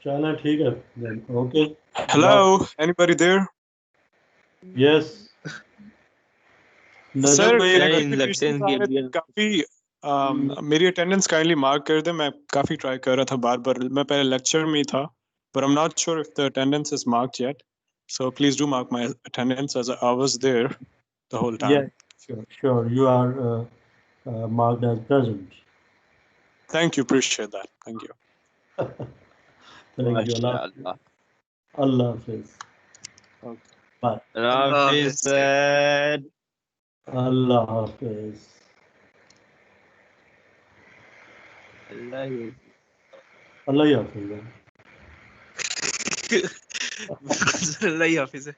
चलो ठीक है, okay, hello, anybody there? Yes. Najam sir कोई सर टेक्निकल इंडक्शन इश्यूज आ के रहे थे लिए काफी। मेरी अटेंडेंस काइंडली मार्क कर दे, मैं काफी ट्राई कर रहा था बार बार, मैं पहले लेक्चर में ही था, but I'm not sure if the attendance is marked yet, so please do mark my attendance as I was there the whole Yeah, time. sure, you are marked as present. Thank you, appreciate that, thank you. Thank you. माशाल्लाह। Allah Hafiz. Okay. Bye. अल्लाह हाफिज हाफिज़ sir. Sir. Allah Hafiz. अल्लाह ही- Allah Hafiz. बिल्कुल sir, अल्लाह ही हाफिज़ है।